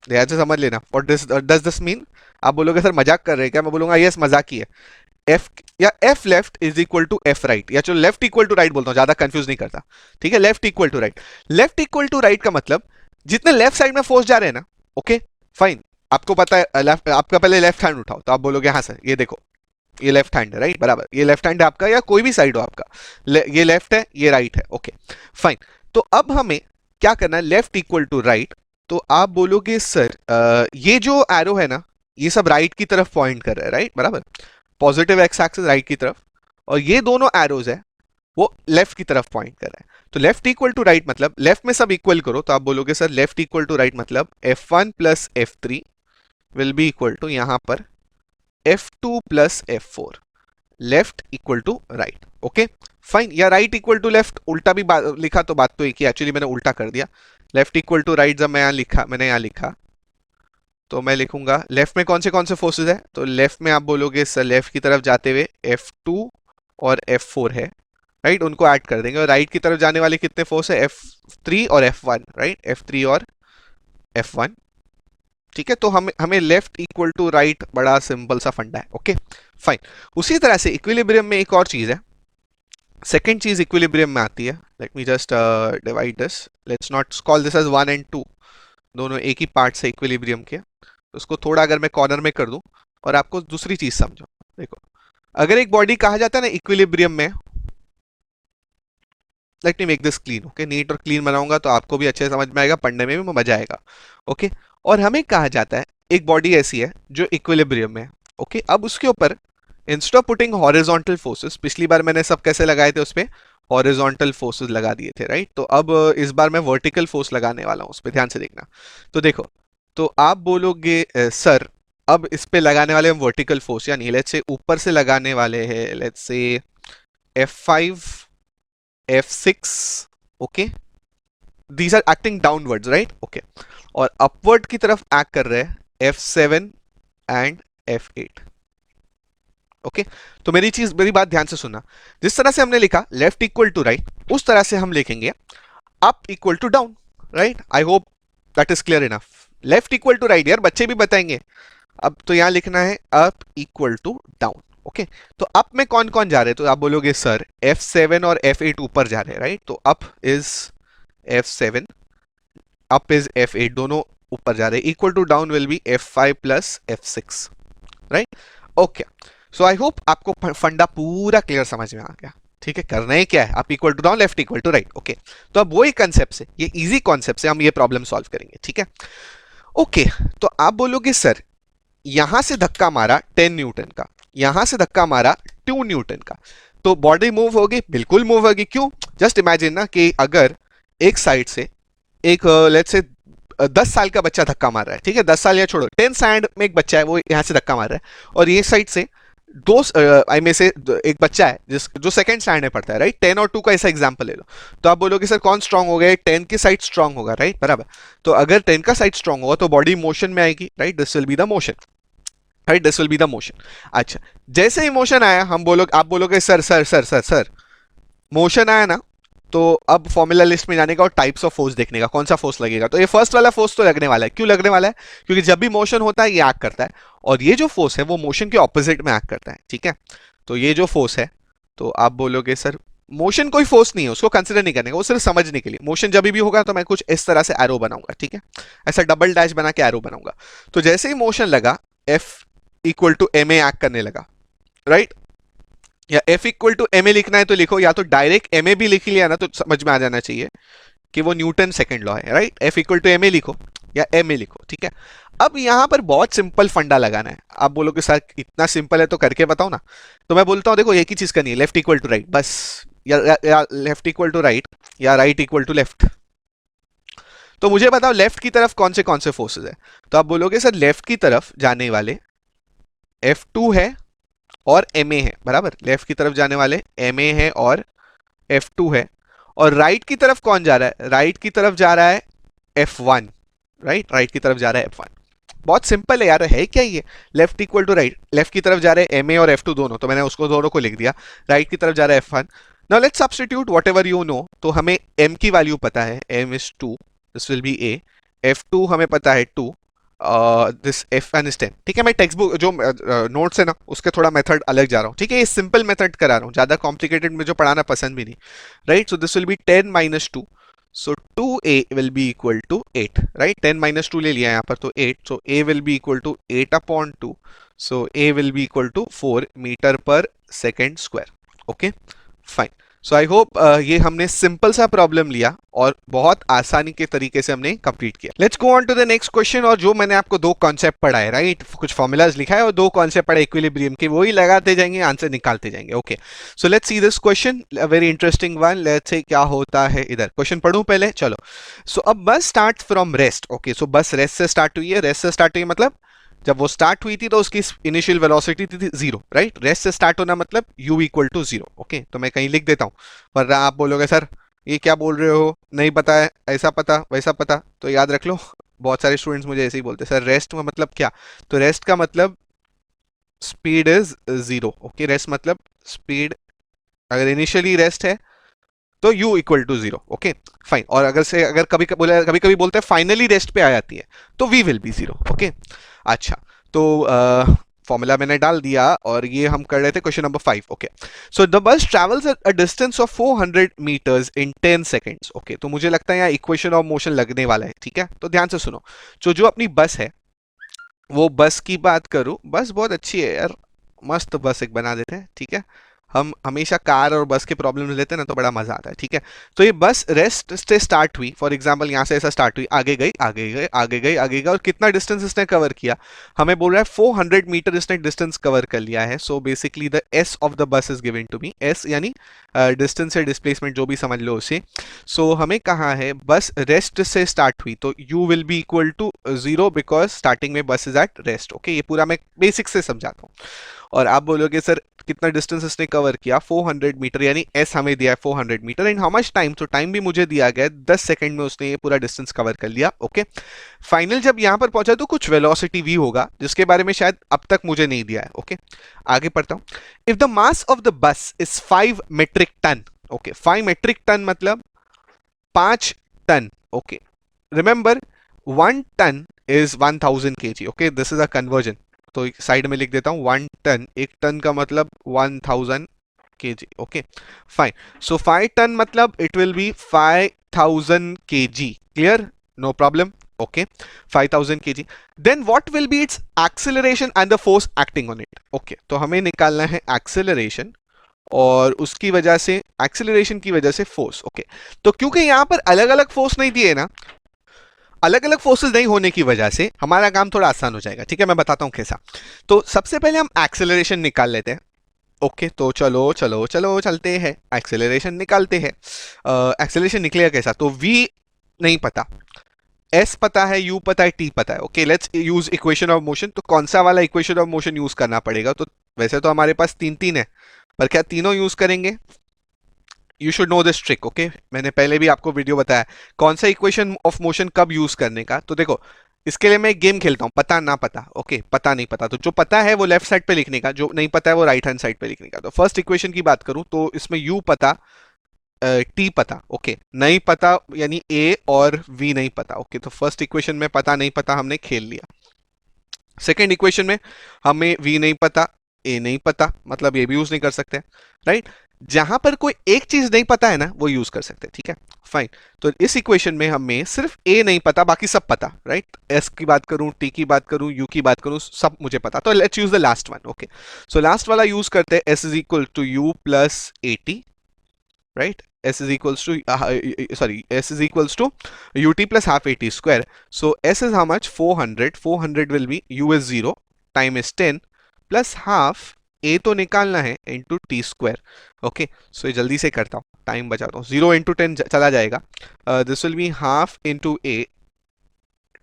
ध्यान से समझ लेना, व्हाट डज दिस मीन। आप बोलोगे सर मजाक कर रहे हैं क्या, मैं बोलूंगा यस मजाक ही है। एफ या F left is equal to F right, या चलो लेफ्ट इक्वल टू राइट बोलता हूं, ज्यादा कंफ्यूज नहीं करता, ठीक है। Left equal to right, left equal to right का मतलब जितने लेफ्ट साइड में फोर्स जा रहे हैं ना, ओके फाइन, आपको पता है लेफ्ट, आपका पहले लेफ्ट हैंड उठाओ, तो आप बोलोगे हाँ सर, ये देखो ये लेफ्ट हैंड है, राइट, बराबर, ये लेफ्ट हैंड है आपका, या कोई भी साइड हो आपका, ये लेफ्ट है, ये राइट है, ओके फाइन। तो अब हमें क्या करना है, लेफ्ट इक्वल टू राइट, तो आप बोलोगे सर ये जो एरो है ना, ये सब राइट की तरफ पॉइंट कर रहा है, राइट, बराबर, पॉजिटिव एक्स एक्सिस राइट की तरफ, और ये दोनों एरोज है वो लेफ्ट की तरफ पॉइंट कर रहा है। तो लेफ्ट इक्वल टू राइट मतलब लेफ्ट में सब इक्वल करो, तो आप बोलोगे sir left equal to right मतलब F1 plus F3 will be equal to यहां पर F2 plus F4, left equal to right. Okay fine, या राइट इक्वल टू लेफ्ट, उल्टा भी लिखा तो बात तो एक ही, एक्चुअली मैंने उल्टा कर दिया। लेफ्ट इक्वल टू राइट जब मैं यहां लिखा, मैंने यहां लिखा, तो मैं लिखूंगा लेफ्ट में कौन से फोर्सेस है, तो लेफ्ट में आप बोलोगे सर लेफ्ट की तरफ जाते हुए F2 और F4 है, राइट, उनको ऐड कर देंगे, और राइट की तरफ जाने वाले कितने फोर्स है, F3 और F1, राइट, F3 और F1, ठीक है। तो हमें लेफ्ट इक्वल टू राइट बड़ा सिंपल सा फंडा है। ओके फाइन, उसी तरह से इक्विलिब्रियम में एक और चीज है, सेकेंड चीज इक्विलिब्रियम में आती है। Let me just divide this, let's not call this as 1 and 2, दोनों एक ही पार्ट से इक्विलिब्रियम के, तो उसको थोड़ा अगर मैं कॉर्नर में कर दूं और आपको दूसरी चीज समझो, देखो अगर एक बॉडी कहा जाता है ना इक्विलिब्रियम में, let me make this clean, okay, neat और क्लीन बनाऊंगा तो आपको भी अच्छे से समझ में आएगा, पढ़ने में भी मजा आएगा, ओके। और हमें कहा जाता है एक बॉडी ऐसी है जो इक्विलिब्रियम में है, ओके। अब उसके ऊपर instead of putting horizontal forces, पिछली बार मैंने सब कैसे लगाए थे, उस पे हॉरिजॉन्टल फोर्सेस लगा दिए थे, राइट। तो अब इस बार मैं वर्टिकल फोर्स लगाने वाला हूं, उस पे ध्यान से देखना। तो देखो, तो आप बोलोगे सर अब इस पे लगाने वाले हम वर्टिकल फोर्स, यानी लेट्स से ऊपर से लगाने वाले हैं, let's say F5 F6, okay, these are acting downwards, right, okay. और अपवर्ड की तरफ एक्ट कर रहे हैं F7 एंड F8, ओके। तो मेरी बात ध्यान से सुनना, जिस तरह से हमने लिखा लेफ्ट इक्वल टू राइट, उस तरह से हम लिखेंगे up equal to down, right. I hope that is clear enough. Left equal to right, यार बच्चे भी बताएंगे। अब तो यहां लिखना है up equal to down, okay. तो अप में कौन कौन जा रहे हैं, तो आप बोलोगे सर F7 और F8 ऊपर जा रहे हैं, राइट। तो up is F7, up is F8, दोनों ऊपर जा रहे हैं। Equal to down will be F5 plus F6, right, okay. So I hope आपको फंडा पूरा क्लियर समझ में आ गया, ठीक है। करना ही क्या है, up equal to down, left equal to right, okay. तो अब वही कंसेप्ट से, ये इजी कॉन्सेप्ट से हम ये प्रॉब्लम सॉल्व करेंगे, ठीक है, ओके। तो आप बोलोगे सर यहां से धक्का मारा 10 न्यूटन का, यहां से धक्का मारा 2 न्यूटन का, तो बॉडी मूव होगी, बिल्कुल मूव होगी। क्यों? जस्ट इमेजिन ना कि अगर एक साइड से एक लेट्स से 10 साल का बच्चा धक्का मार रहा है, ठीक है, 10 साल या छोड़ो, 10 स्टैंड में एक बच्चा है, वो यहां से धक्का मार रहा है, और ये साइड से दो आई में से एक बच्चा है जिस जो सेकंड स्टैंड में पढ़ता है, राइट। 10 और 2 का ऐसा एग्जांपल ले लो। तो आप बोलोगे सर कौन स्ट्रांग हो गया, 10 की साइड स्ट्रांग होगा, राइट, बराबर। तो अगर 10 का साइड स्ट्रांग होगा तो बॉडी मोशन में आएगी, right, this will be the motion, right, this will be the motion. अच्छा, जैसे ही मोशन आया आप बोलोगे sir sir sir sir sir motion आया ना, तो अब फॉर्मूला लिस्ट में जाने का और टाइप्स ऑफ फोर्स देखने का, कौन सा फोर्स लगेगा। तो ये फर्स्ट वाला फोर्स तो लगने वाला है। क्यों लगने वाला है? क्योंकि जब भी मोशन होता है ये एक्ट करता है, और ये जो फोर्स है वो मोशन के ऑपोजिट में एक्ट करता है, ठीक है। तो ये जो फोर्स है, तो आप बोलोगे सर मोशन कोई फोर्स नहीं है, उसको कंसिडर नहीं करने का, वो सिर्फ समझने के लिए। मोशन जब भी होगा तो मैं कुछ इस तरह से एरो बनाऊंगा, ठीक है, ऐसा डबल डैश बना के एरो बनाऊंगा। तो जैसे ही मोशन लगा, F equal to m a act करने लगा, राइट। या F equal to m a लिखना है तो लिखो, या तो डायरेक्ट एम ए भी लिख लिया ना तो समझ में आ जाना चाहिए कि वो न्यूटन सेकंड लॉ है, right. F equal to m a लिखो या एम ए लिखो, ठीक है। अब यहां पर बहुत सिंपल फंडा लगाना है। आप बोलोगे सर इतना सिंपल है तो करके बताओ ना। तो मैं बोलता हूं देखो एक ही चीज करनी है, लेफ्ट इक्वल टू राइट, बस। या लेफ्ट इक्वल टू राइट या राइट इक्वल टू लेफ्ट। तो मुझे बताओ लेफ्ट की तरफ कौन से फोर्सेस है। तो आप बोलोगे सर लेफ्ट की तरफ जाने वाले F2 है और MA है, बराबर। लेफ्ट की तरफ जाने वाले MA है और F2 है। और राइट की तरफ कौन जा रहा है? राइट की तरफ जा रहा है F1, राइट, राइट की तरफ जा रहा है F1। बहुत सिंपल है यार, है क्या ये। Left equal to right, left की तरफ जा रहे हैं MA और F2 दोनों, तो मैंने उसको दोनों को लिख दिया। राइट की तरफ जा रहा है F1। Now let's substitute whatever you know. तो हमें M की वैल्यू पता है, M is 2, this will B A। F2 हमें पता है 2, दिस F1 इज 10, ठीक है। मैं टेक्स्ट बुक जो नोट्स है ना उसके थोड़ा मेथड अलग जा रहा हूँ, ठीक है। ये सिंपल मेथड करा रहा हूँ, ज्यादा कॉम्प्लिकेटेड मुझे पढ़ाना पसंद भी नहीं, right. So this will B 10 minus 2, so 2a will be equal to 8, right। 10 minus 2 ले लिया यहाँ पर, तो 8, so a will be equal to 8 upon 2, so a will be equal to 4 metre per second square, okay, fine. So I hope ये हमने सिंपल सा प्रॉब्लम लिया और बहुत आसानी के तरीके से हमने कंप्लीट किया। Let's go on to the next question. और जो मैंने आपको दो कॉन्सेप्ट पढ़ाए, राइट, कुछ फॉर्मूलाज लिखा है और दो कॉन्सेप्ट पढ़े इक्विलिब्रियम के, वही लगाते जाएंगे, आंसर निकालते जाएंगे, okay. So let's see this question, very interesting one. Let's say क्या होता है इधर। क्वेश्चन पढ़ूं पहले, चलो। सो अब बस स्टार्ट फ्रॉम रेस्ट, ओके। सो बस रेस्ट से स्टार्ट हुई है। रेस्ट से स्टार्ट हुई मतलब जब वो स्टार्ट हुई थी तो उसकी इनिशियल वेलोसिटी थी 0, राइट। रेस्ट से स्टार्ट होना मतलब u इक्वल टू 0, ओके। तो मैं कहीं लिख देता हूं, वरना आप बोलोगे सर ये क्या बोल रहे हो, नहीं पता है, ऐसा पता वैसा पता। तो याद रख लो, बहुत सारे स्टूडेंट्स मुझे ऐसे ही बोलते हैं सर रेस्ट में मतलब क्या। तो रेस्ट का मतलब स्पीड इज 0, ओके। रेस्ट मतलब स्पीड, अगर इनिशियली रेस्ट है तो u equal to 0, okay, fine. और अगर कभी कभी बोलते हैं फाइनली रेस्ट पे आ जाती है तो v विल बी 0, ओके। अच्छा, तो फॉर्मूला मैंने डाल दिया और ये हम कर रहे थे question number 5, okay. So the bus travels a distance of 400 meters in 10 seconds, okay. तो मुझे लगता है यहाँ इक्वेशन ऑफ मोशन लगने वाला है, ठीक है। तो ध्यान से सुनो, जो अपनी बस है, वो बस की बात करूं, बस बहुत अच्छी है यार, मस्त बस एक बना देते हैं, ठीक है। हम हमेशा कार और बस के प्रॉब्लम लेते हैं ना, तो बड़ा मजा आता है, ठीक है। तो ये बस रेस्ट से स्टार्ट हुई, फॉर एग्जांपल यहाँ से ऐसा स्टार्ट हुई, आगे गई आगे गई आगे गई आगे गई, और कितना डिस्टेंस इसने कवर किया, हमें बोल रहा है 400 मीटर इसने डिस्टेंस कवर कर लिया है। So basically the s of the bus is given to me, s यानी डिस्टेंस या डिस्प्लेसमेंट जो भी समझ लो उसे। सो हमें कहा है बस रेस्ट से स्टार्ट हुई, तो u will be equal to 0 because starting में bus is at rest. Okay, ये पूरा मैं बेसिक से समझाता हूँ। और आप बोलोगे सर कितना डिस्टेंस इसने कवर किया, 400 मीटर, यानी एस हमें दिया है 400 meter, and how much time, तो टाइम भी मुझे दिया गया है 10 सेकंड में उसने ये पूरा डिस्टेंस कवर कर लिया। ओके, फाइनल जब यहां पर पहुंचा तो कुछ वेलोसिटी v होगा, जिसके बारे में शायद अब तक मुझे नहीं दिया है। ओके, आगे पढ़ता हूं। If the mass of the bus is 5 metric ton, okay 5 metric ton मतलब 5 ton. Okay, remember 1 ton is 1000 kg। Okay, this is a conversion, तो साइड में लिख देता हूं 1 टन, एक टन का मतलब 1000 kg। Okay fine, so 5 ton मतलब it will be 5000 kg, clear, no problem. Okay, 5000 kg, then what will be its acceleration and the force acting on it. Okay, तो हमें निकालना है एक्सेलरेशन और उसकी वजह से, एक्सेलरेशन की वजह से फोर्स। ओके, तो क्योंकि यहां पर अलग अलग फोर्स नहीं दिए ना, अलग अलग फोर्सेस नहीं होने की वजह से हमारा काम थोड़ा आसान हो जाएगा, ठीक है। मैं बताता हूं कैसा। तो सबसे पहले हम एक्सेलरेशन निकाल लेते हैं। ओके, तो चलो चलो चलो चलते हैं, एक्सेलरेशन निकालते हैं। एक्सेलरेशन निकलेगा कैसा, तो v नहीं पता, s पता है, u पता है, t पता है। Okay, let's use equation of motion. तो कौन सा वाला इक्वेशन ऑफ मोशन यूज करना पड़ेगा, तो वैसे तो हमारे पास तीन तीन है, पर क्या तीनों यूज करेंगे, you should know this trick. Okay, मैंने पहले भी आपको वीडियो बताया कौन सा इक्वेशन ऑफ मोशन कब यूज करने का। तो देखो, इसके लिए मैं एक गेम खेलता हूं, पता ना पता। ओके, पता नहीं पता, तो जो पता है वो लेफ्ट साइड पे लिखने का, जो नहीं पता है वो राइट हैंड साइड पे लिखने का। तो फर्स्ट इक्वेशन की बात करूं तो इसमें u पता, t पता। ओके, नहीं पता यानी a और v नहीं पता। ओके, तो फर्स्ट इक्वेशन में पता नहीं पता हमने खेल लिया। सेकेंड इक्वेशन में हमें v नहीं पता, a नहीं पता, मतलब ये भी यूज नहीं कर सकते, राइट। जहां पर कोई एक चीज नहीं पता है ना, वो यूज कर सकते हैं, ठीक है फाइन। तो इस इक्वेशन में हमें सिर्फ a नहीं पता, बाकी सब पता, राइट। s की बात करूं, t की बात करूं, u की बात करूं, सब मुझे पता। तो let's use the last one. Okay, so last वाला यूज करते हैं, s is equal to u plus at, right? S is equals to S is equals to ut plus half at square. So S is how much, 400, 400 will be, u is 0, time is 10 plus half a तो निकालना है into t square. Okay, so जल्दी से करता हूँ, टाइम बचाता हूँ, 0 into 10 चला जाएगा, this will be half into a,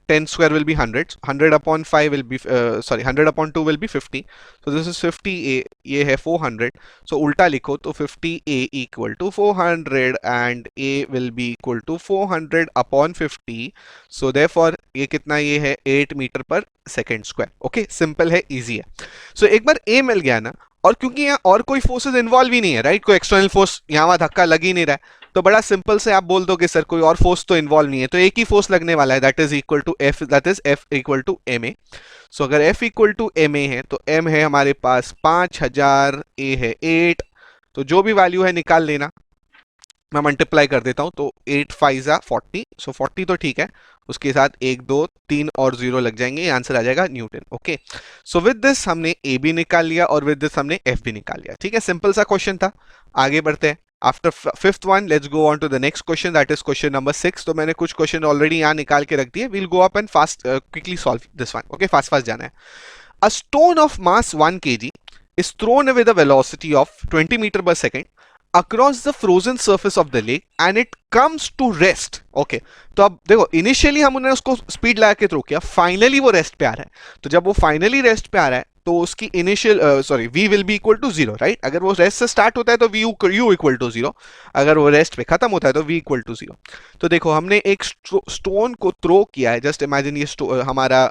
10 square will be 100, 100 upon 5 will be 100 upon 2 will be 50, so this is 50a, ये है 400, so उल्टा लिखो तो 50a equal to 400 and a will be equal to 400 upon 50, so therefore ये कितना, ये है 8 metre per second square. Okay, simple है, इजी है। सो एक बार a मिल गया ना, और क्योंकि यहाँ और कोई फोर्सेस इन्वॉल्व ही नहीं है, राइट, कोई एक्सटर्नल फोर्स यहाँ वहां धक्का लग ही नहीं रहा है, तो बड़ा सिंपल से आप बोल दोगे सर कोई और फोर्स तो इन्वॉल्व नहीं है, तो एक ही फोर्स लगने वाला है, that is equal to F, that is F equal to m a. So अगर F equal to m a है तो एम है हमारे पास 5000, ए है 8, तो जो भी वैल्यू है निकाल लेना, मैं मल्टीप्लाई कर देता हूं, तो 8 5 40, सो 40 तो ठीक है, उसके साथ 1 2 3 और 0 लग जाएंगे, आंसर आ जाएगा Newton. Okay, so with this हमने ए भी निकाल लिया और विद दिस हमने एफ भी निकाल लिया, ठीक है, सिंपल सा क्वेश्चन था। आगे बढ़ते हैं, after fifth one let's go on to the next question, that is question number 6। तो मैंने कुछ क्वेश्चन ऑलरेडी यहाँ निकाल के रख दिए, we'll go up and fast quickly solve this one. Okay, fast fast जाना है। A stone of mass 1 kg is thrown with a velocity of 20 meter per second across the frozen surface of the lake and it comes to rest. Okay, तो अब देखो, इनिशियली हमने उसको स्पीड लगा के थ्रो किया, फाइनली वो रेस्ट पे आ रहा है, तो जब वो फाइनली रेस्ट पे आ रहा है तो उसकी initial v will be equal to 0, right. अगर वो रेस्ट से स्टार्ट होता है तो u इक्वल टू 0, अगर वो रेस्ट पे खत्म होता है तो v इक्वल टू 0। तो देखो, हमने एक स्टोन को थ्रो किया है, जस्ट इमेजिन ये हमारा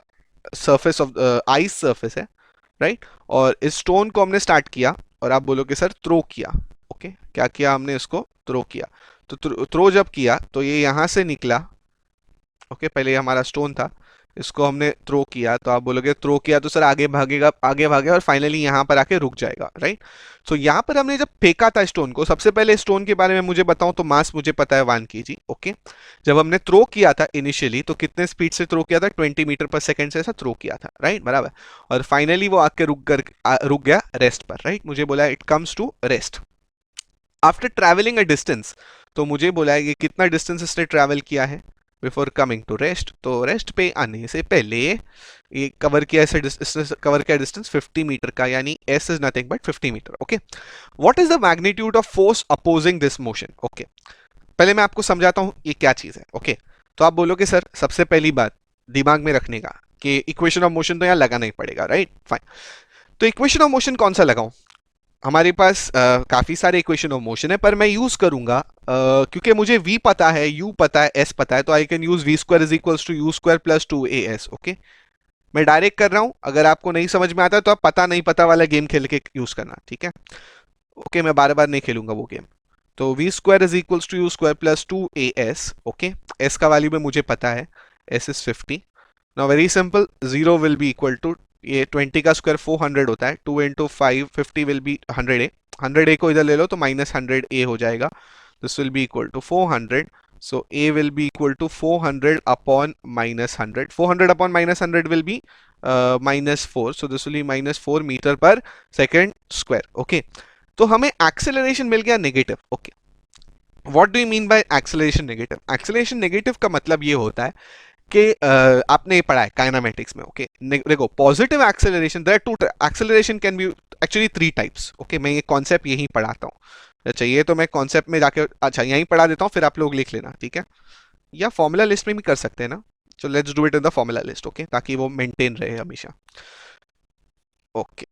सरफेस ऑफ आइस सरफेस है, राइट, और इस स्टोन को हमने स्टार्ट किया, और आप बोलोगे सर थ्रो किया। ओके, क्या किया हमने, इसको थ्रो किया, तो थ्रो जब किया तो ये यहां से निकला। ओके, पहले ये हमारा स्टोन था, इसको हमने थ्रो किया, तो आप बोलोगे थ्रो किया तो सर आगे भागेगा, आगे भागेगा और फाइनली यहाँ पर आके रुक जाएगा, राइट। सो यहाँ पर हमने जब फेंका था स्टोन को, सबसे पहले स्टोन के बारे में मुझे बताऊं तो मास मुझे पता है 1 kg, ओके। जब हमने थ्रो किया था इनिशियली तो कितने स्पीड से थ्रो किया था, 20 मीटर पर सेकंड से ऐसा थ्रो किया था, राइट, बराबर। और फाइनली वो आके रुक गया रेस्ट पर, राइट। मुझे बोला it comes to rest after travelling a distance. तो मुझे बोला है कि कितना डिस्टेंस इसने ट्रैवल किया है बिफोर कमिंग टू रेस्ट। तो रेस्ट पे आने से पहले ये कवर किया, ऐसे कवर किया डिस्टेंस 50 मीटर का, यानी s is nothing but 50 meter, okay. What is the magnitude of force opposing this motion, okay. पहले मैं आपको समझाता हूं ये क्या चीज है, ओके। तो आप बोलोगे सर सबसे पहली बात दिमाग में रखने का कि इक्वेशन ऑफ मोशन तो यहां लगाना ही पड़ेगा, राइट, फाइन। तो इक्वेशन ऑफ मोशन कौन सा लगाऊं? हमारे पास काफी सारे इक्वेशन ऑफ मोशन है, पर मैं यूज करूंगा क्योंकि मुझे v पता है, u पता है, s पता है, तो I can use v square is equals to u square plus 2as, okay. मैं डायरेक्ट कर रहा हूं, अगर आपको नहीं समझ में आता है तो आप पता नहीं पता वाला गेम खेल के यूज करना, ठीक है, ओके। मैं बार बार नहीं खेलूंगा वो गेम। तो v square is equals to u square plus 2as, okay. s का वैल्यू में मुझे पता है, s इज 50। Now very simple, 0 will be equal to, ये 20 का स्क्वायर 400 होता है, 2 into 5 50 will be 100a, 100a को इधर ले लो तो माइनस 100a हो जाएगा, this will be equal to 400। so a will be equal to 400 upon minus 100, 400 upon minus 100 will be minus 4, so this will be minus 4 meter per second square, okay। तो हमें एक्सेलरेशन मिल गया negative, okay. What do you mean by acceleration negative? Acceleration negative का मतलब ये होता है कि आपने ये पढ़ा है काइनेमेटिक्स में, ओके। देखो positive acceleration, there are two acceleration can be actually 3 types, okay. मैं ये कॉन्सेप्ट यही पढ़ाता हूँ, अच्छा ये तो मैं कॉन्सेप्ट में जाके अच्छा यहीं पढ़ा देता हूँ, फिर आप लोग लिख लेना, ठीक है, या फॉर्मूला लिस्ट में भी कर सकते हैं ना। So let's do it in the formula list, okay, ताकि वो मेंटेन रहे हमेशा, ओके।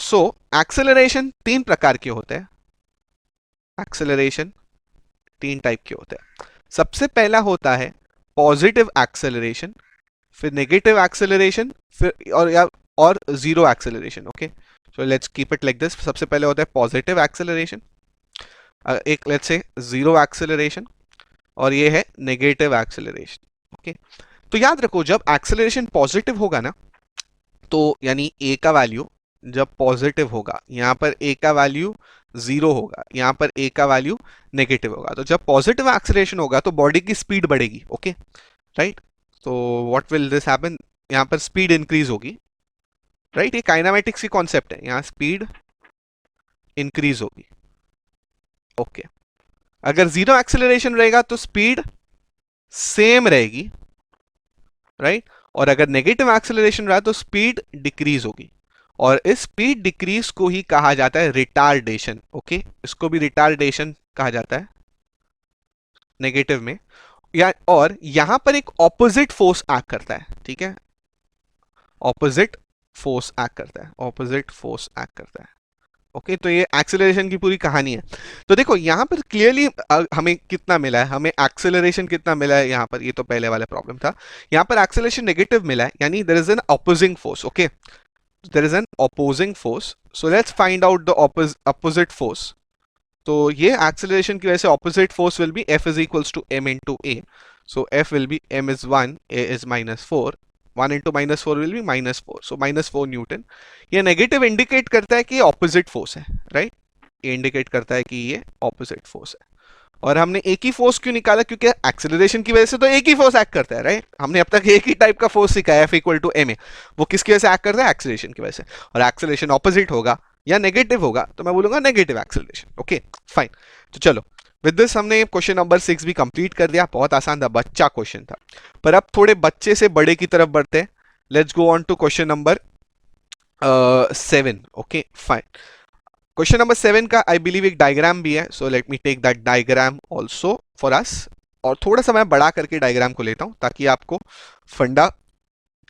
सो एक्सेलरेशन 3 प्रकार के होते हैं, एक्सेलरेशन 3 टाइप के होते हैं। सबसे पहला होता है पॉजिटिव एक्सेलरेशन, फिर नेगेटिव एक्सेलरेशन, फिर और zero acceleration, okay. So let's keep it like this. सबसे पहले होता है पॉजिटिव एक्सेलरेशन, एक लेट्स से जीरो एक्सेलरेशन, और ये है नेगेटिव एक्सेलरेशन, ओके। तो याद रखो जब एक्सेलरेशन पॉजिटिव होगा ना, तो यानी a का वैल्यू जब पॉजिटिव होगा, यहां पर a का वैल्यू 0 होगा, यहां पर a का वैल्यू नेगेटिव होगा। तो जब पॉजिटिव एक्सेलरेशन होगा तो बॉडी की स्पीड बढ़ेगी, ओके, राइट। तो व्हाट विल दिस हैपन, यहां पर स्पीड इंक्रीज होगी, राइट। ये काइनेमेटिक्स की कॉन्सेप्ट है, यहां स्पीड इंक्रीज होगी, ओके। अगर जीरो एक्सेलरेशन रहेगा तो स्पीड सेम रहेगी, राइट। और अगर नेगेटिव एक्सेलरेशन रहा तो स्पीड डिक्रीज होगी, और इस स्पीड डिक्रीज को ही कहा जाता है रिटार्डेशन, ओके। इसको भी रिटार्डेशन कहा जाता है नेगेटिव में, या और यहां पर एक ऑपोजिट फोर्स एक्ट करता है, ठीक है, ऑपोजिट फोर्स एक्ट करता है, ऑपोजिट फोर्स एक्ट करता है, ओके। तो ये एक्सेलरेशन की पूरी कहानी है। तो देखो यहां पर क्लियरली हमें कितना मिला है, हमें एक्सेलरेशन कितना मिला है यहां पर, ये तो पहले वाला प्रॉब्लम था। यहां पर एक्सेलरेशन नेगेटिव मिला है, यानी there is an opposing force, okay, there is an opposing force. So let's find out the opposite force. तो ये एक्सेलरेशन की वजह से opposite force will be F is equals to m into a. So F will be m is 1, a is -4, 1 into -4 will be -4, so -4 newton. ये नेगेटिव इंडिकेट करता है कि ये ऑपोजिट फोर्स है, राइट, ये इंडिकेट करता है कि ये ऑपोजिट फोर्स है। और हमने एक ही फोर्स क्यों निकाला, क्योंकि एक्सेलरेशन की वजह से तो एक ही फोर्स एक्ट करता है, राइट। हमने अब तक एक ही टाइप का फोर्स सीखा है, F इक्वल टू ma, वो किसकी वजह से एक्ट करता है, एक्सेलरेशन की वजह से। और एक्सेलरेशन ऑपोजिट होगा या नेगेटिव होगा तो मैं बोलूंगा नेगेटिव एक्सेलरेशन, ओके, फाइन। तो चलो विद दिस हमने क्वेश्चन नंबर 6 भी कंप्लीट कर दिया, बहुत आसान था, बच्चा क्वेश्चन था। पर अब थोड़े बच्चे से बड़े की तरफ बढ़ते हैं, let's go on to question number 7, okay, fine. Question number 7 का आई बिलीव एक डायग्राम भी है, so let me take that diagram also for us. और थोड़ा सा मैं बड़ा करके डायग्राम को लेता हूं ताकि आपको फंडा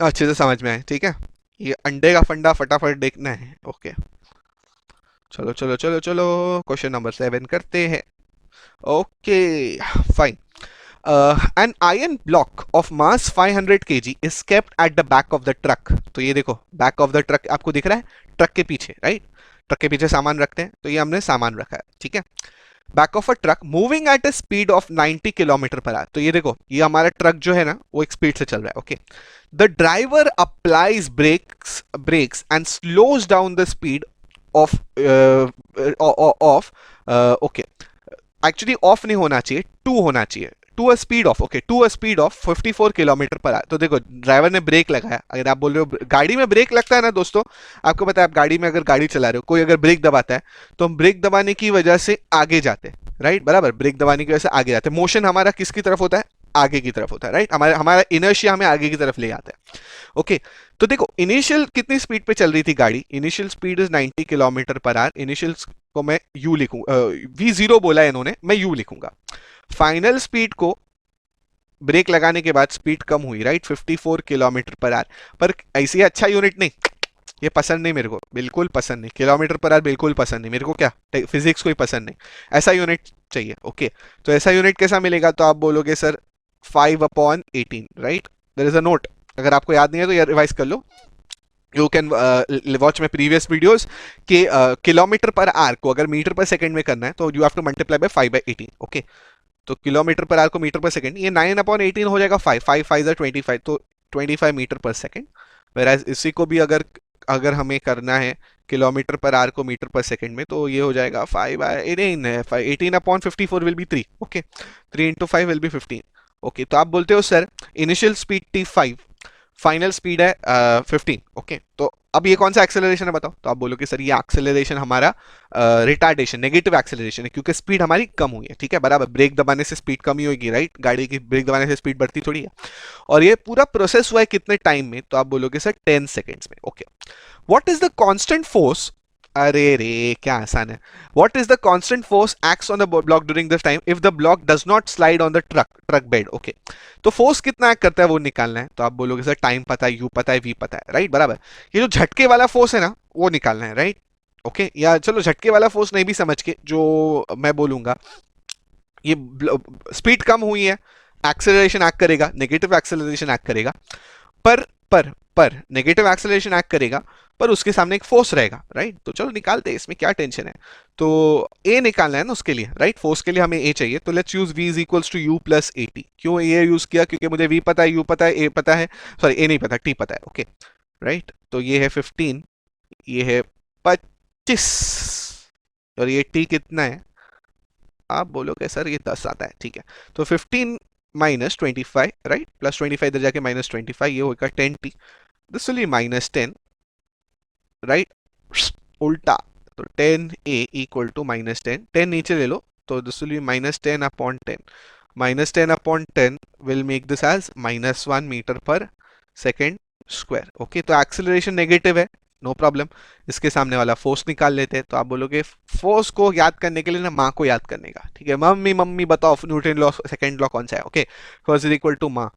अच्छे से समझ में आए, ठीक है। ये अंडे का फंडा फटाफट देखना है, ओके। चलो चलो चलो चलो क्वेश्चन नंबर 7 करते हैं, okay, fine. An iron block of mass 500 kg is kept at the back of the truck. तो ये देखो बैक ऑफ द ट्रक आपको दिख रहा है, ट्रक के पीछे, राइट, ट्रक के पीछे सामान रखते हैं, तो ये हमने सामान रखा है, ठीक है। Back of a truck moving at a speed of 90 kilometre per hour. तो ये देखो, ये हमारा ट्रक जो है ना वो एक स्पीड से चल रहा है। Okay, the driver applies brakes and slows down the speed of of okay, actually of नहीं होना चाहिए, टू होना चाहिए, to a speed of, okay, to a speed of 54 kilometer per hour. तो देखो ड्राइवर ने ब्रेक लगाया। अगर आप बोल रहे हो गाड़ी में ब्रेक लगता है ना दोस्तों, आपको पता है आप गाड़ी में अगर गाड़ी चला रहे हो, कोई अगर ब्रेक दबाता है तो हम ब्रेक दबाने की वजह से आगे जाते हैं, राइट, बराबर, ब्रेक दबाने की वजह से आगे जाते हैं। मोशन हमारा किसकी तरफ होता है, आगे की तरफ होता है, राइट, हमारा हमारा इनर्शिया हमें आगे की तरफ ले आता है। ओके, तो देखो इनिशियल कितनी स्पीड पे चल रही थी गाड़ी, initial speed is 90 kilometre per our. Initial को मैं यू लिखूं, V0 बोला है इन्होंने, मैं यू लिखूंगा। फाइनल स्पीड को ब्रेक लगाने के बाद स्पीड कम हुई, राइट, 54 किलोमीटर पर आवर। पर ऐसी अच्छा यूनिट नहीं, ये पसंद नहीं मेरे को, बिल्कुल पसंद नहीं, किलोमीटर पर आवर बिल्कुल पसंद नहीं मेरे को, क्या फिजिक्स कोई पसंद नहीं, ऐसा यूनिट चाहिए। ओके, तो ऐसा यूनिट कैसा मिलेगा, तो आप बोलोगे sir 5/18, right, there is a note, अगर आपको याद नहीं है तो ये रिवाइज कर लो। You can watch my previous videos के किलोमीटर पर आवर को अगर मीटर पर सेकंड में करना है तो you have to multiply by 5/18। Okay, तो किलोमीटर पर आवर को मीटर पर सेकंड, ये 9/18 हो जाएगा, 5 5 5 25, तो 25 मीटर पर सेकंड। वेराज इसी को भी अगर अगर हमें करना है किलोमीटर पर आवर को मीटर पर सेकंड में, तो ये हो जाएगा 5/18 है, 18/54 will be 3। Okay, 3 into 5 will be 15। Okay, तो आप बोलते हो सर इनिशियल स्पीड थी 5, फाइनल स्पीड है 15। ओके, तो अब ये कौन सा एक्सेलरेशन है बताओ, तो आप बोलोगे सर ये एक्सेलरेशन हमारा रिटार्डेशन, नेगेटिव एक्सेलरेशन है, क्योंकि स्पीड हमारी कम हुई है, ठीक है, बराबर, ब्रेक दबाने से स्पीड कम ही होगी, राइट, गाड़ी की ब्रेक दबाने से स्पीड बढ़ती थोड़ी है। और ये पूरा प्रोसेस हुआ है कितने टाइम में, तो आप बोलोगे सर 10 सेकेंड्स में। Okay, what is the constant force, अरे रे क्या आसान है, what is the constant force acts on the block during this time if the block does not slide on the truck bed. Okay, तो फोर्स कितना एक्ट करता है वो निकालना है, तो आप बोलोगे सर टाइम पता है, यू पता है, वी पता है, राइट, बराबर। ये जो झटके वाला फोर्स है ना वो निकालना है, राइट। ओके, या चलो झटके वाला फोर्स नहीं भी समझ के जो मैं बोलूंगा, ये स्पीड कम हुई है, एक्सेलरेशन एक्ट करेगा, नेगेटिव एक्सेलरेशन एक्ट करेगा, पर पर नेगेटिव एक्सेलरेशन एक्ट करेगा, पर उसके सामने एक फोर्स रहेगा, राइट। तो चलो निकालते हैं, इसमें क्या टेंशन है, तो ए निकालना है ना उसके लिए, राइट, फोर्स के लिए हमें ए चाहिए, तो let's use v is equals to u plus a t. क्यों ए यूज किया, क्योंकि मुझे v पता है, u पता है, ए पता है, सॉरी ए नहीं पता, t पता है। ओके, राइट, तो ये है 15, ये है 25, और ये t कितना है, आप बोलोगे सर ये 10 आता है, ठीक है, तो 15 माइनस 25, राइट, प्लस 25 इधर जाके माइनस 25, ये होगा 10t, this will be minus 10, right, उल्टा, तो 10a इक्वल टू माइनस 10, 10 नीचे ले लो, तो this will be minus 10/10, minus 10/10 will make this as -1 meter per second square. Okay, तो एक्सेलरेशन नेगेटिव है, नो प्रॉब्लम, इसके सामने वाला फोर्स निकाल लेते हैं, तो आप बोलोगे फोर्स को याद करने के लिए ना माँ को याद करने का, ठीक है, मम्मी मम्मी बताओ न्यूटन लॉ सेकेंड लॉ कौन सा है। Okay, force is equal to माँ,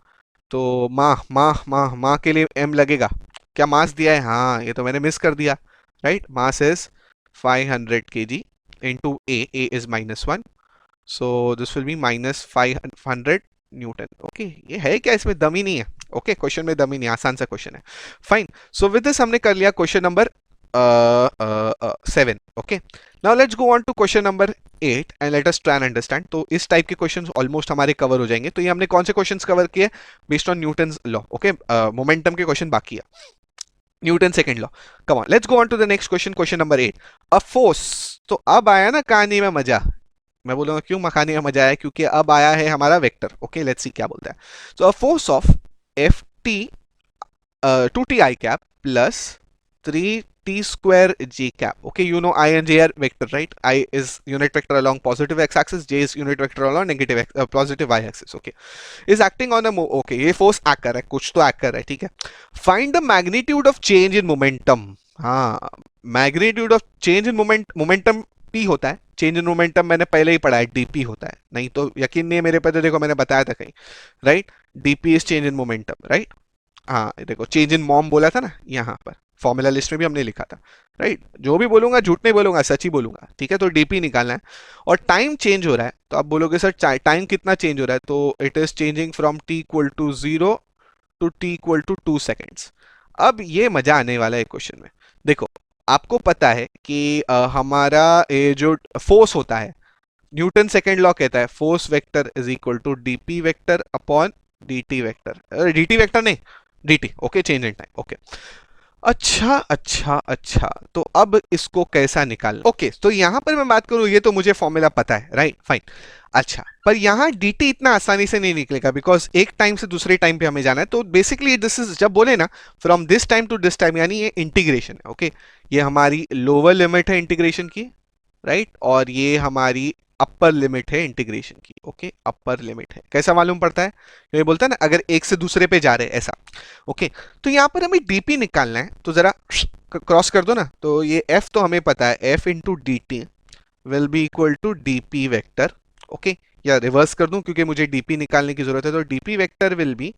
तो माँ माँ माँ माँ के लिए m लगेगा, क्या मास दिया है, हाँ ये तो मैंने मिस कर दिया, right, mass is 500 kg into a is -1, so this will be -500 Newton. Okay, ये है क्या, इसमें दम ही नहीं है। ओके, क्वेश्चन में दम ही नहीं, आसान सा क्वेश्चन है, फाइन। सो विद दिस हमने कर लिया question number 7। Okay, now let's go on to question number 8 and let us try and understand. तो इस टाइप के क्वेश्चंस ऑलमोस्ट हमारे कवर हो जाएंगे। तो ये हमने कौन से क्वेश्चंस कवर किए, based on Newton's law. Okay, momentum के क्वेश्चन बाकी है, Newton second law. Come on, let's go on to the next question, question number 8, a force. तो अब आया ना कहानी में मजा, मैं बोलूंगा क्यों कहानी में मजा आया, क्योंकि अब आया है हमारा वेक्टर। ओके, लेट्स सी क्या बोलता है। So a force of F t 2t I cap plus 3t square j cap. Okay, you know I and j are vector, right? I is unit vector along positive x-axis, j is unit vector along negative positive y-axis. Okay, is acting on a okay, ये force act कर रहा है, कुछ तो act कर रहा है, ठीक है। Find the magnitude of change in momentum. हाँ, magnitude of change in momentum p होता है, चेंज इन मोमेंटम मैंने पहले ही पढ़ा है, dp होता है, नहीं तो यकीन नहीं है मेरे पे, तो देखो मैंने बताया था कहीं, right, dp is change in momentum, right. हाँ देखो, चेंज इन मॉम बोला था ना यहाँ पर, फॉर्मूला लिस्ट में भी हमने लिखा था, राइट। जो भी बोलूंगा झूठ नहीं बोलूंगा, सच ही बोलूंगा, ठीक है। तो डीपी निकालना है, और टाइम चेंज हो रहा है, तो आप बोलोगे सर टाइम कितना चेंज हो रहा है, तो it is changing from t equal to 0 to t equal to 2 seconds. अब ये मजा आने वाला है क्वेश्चन में। देखो आपको पता है कि हमारा जो फोर्स होता है न्यूटन सेकेंड लॉ कहता है force vector is equal to dp vector upon dt vector, dt vector नहीं dt, okay, change in time, okay. अच्छा अच्छा अच्छा, तो अब इसको कैसा निकालना? ओके, तो यहां पर मैं बात करूं, ये तो मुझे फॉर्मूला पता है, राइट, फाइन। अच्छा, पर यहां dt इतना आसानी से नहीं निकलेगा, बिकॉज एक टाइम से दूसरे टाइम पे हमें जाना है। तो बेसिकली दिस इज, जब बोले ना from this time to this time, यानी ये इंटीग्रेशन है, ओके। ये हमारी लोअर लिमिट है इंटीग्रेशन की, राइट, और ये हमारी अपर लिमिट है इंटीग्रेशन की, ओके, अपर लिमिट है। कैसा मालूम पड़ता है? ये बोलता है ना अगर एक से दूसरे पे जा रहे हैं, ऐसा, ओके। तो यहां पर हमें dp निकालना है, तो जरा क्रॉस कर दो ना, तो ये f तो हमें पता है, f into d t will be equal to dp vector, okay. या रिवर्स कर दूं क्योंकि मुझे dp निकालने की जरूरत है, तो dp vector will be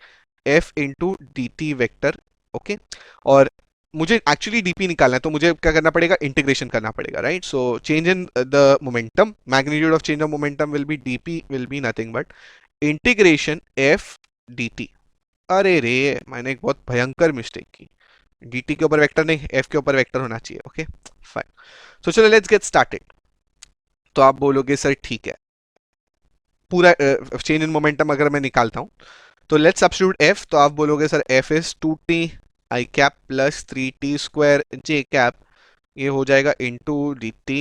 f into d T vector, okay. और मुझे एक्चुअली dp निकालना है, तो मुझे क्या करना पड़ेगा? इंटीग्रेशन करना पड़ेगा, right. So change in the momentum, magnitude of change of momentum will be dp will be nothing but integration f dt। अरे रे, मैंने एक बहुत भयंकर मिस्टेक की, dt के ऊपर वेक्टर नहीं, f के ऊपर वेक्टर होना चाहिए, ओके, फाइन। तो चलो लेट्स गेट स्टार्टेड। तो आप बोलोगे सर ठीक है, पूरा चेंज इन मोमेंटम अगर मैं निकालता हूं, तो लेट्स सब्स्टिट्यूट f, तो आप बोलोगे sir f is 2t i cap plus 3t square j cap, ये हो जाएगा इनटू dt।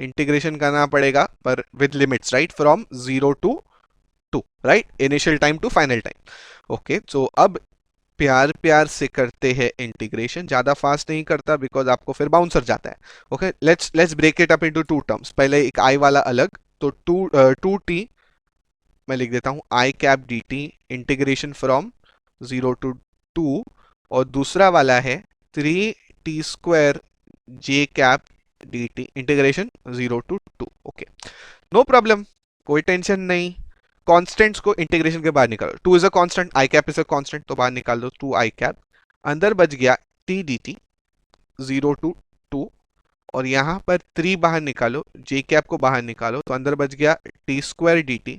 इंटीग्रेशन करना पड़ेगा पर with limits, right, from 0 to 2, right, initial time to final time, okay. तो अब प्यार प्यार से करते हैं इंटीग्रेशन, ज्यादा फास्ट नहीं करता बिकॉज आपको फिर बाउंसर जाता है, okay. Let's break it up into two terms, पहले एक i वाला अलग, तो 2t मैं लिख देता हूं i cap dt integration from 0 to 2, और दूसरा वाला है 3t square j cap dt integration 0 to 2, okay, no problem, कोई टेंशन नहीं। कॉन्स्टेंट्स को इंटीग्रेशन के बाहर निकालो, 2 is a constant, i cap is a constant, तो बाहर निकाल दो 2 i कैप, अंदर बच गया t dt 0 टू 2, और यहां पर 3 बाहर निकालो, j कैप को बाहर निकालो, तो अंदर बच गया t square dt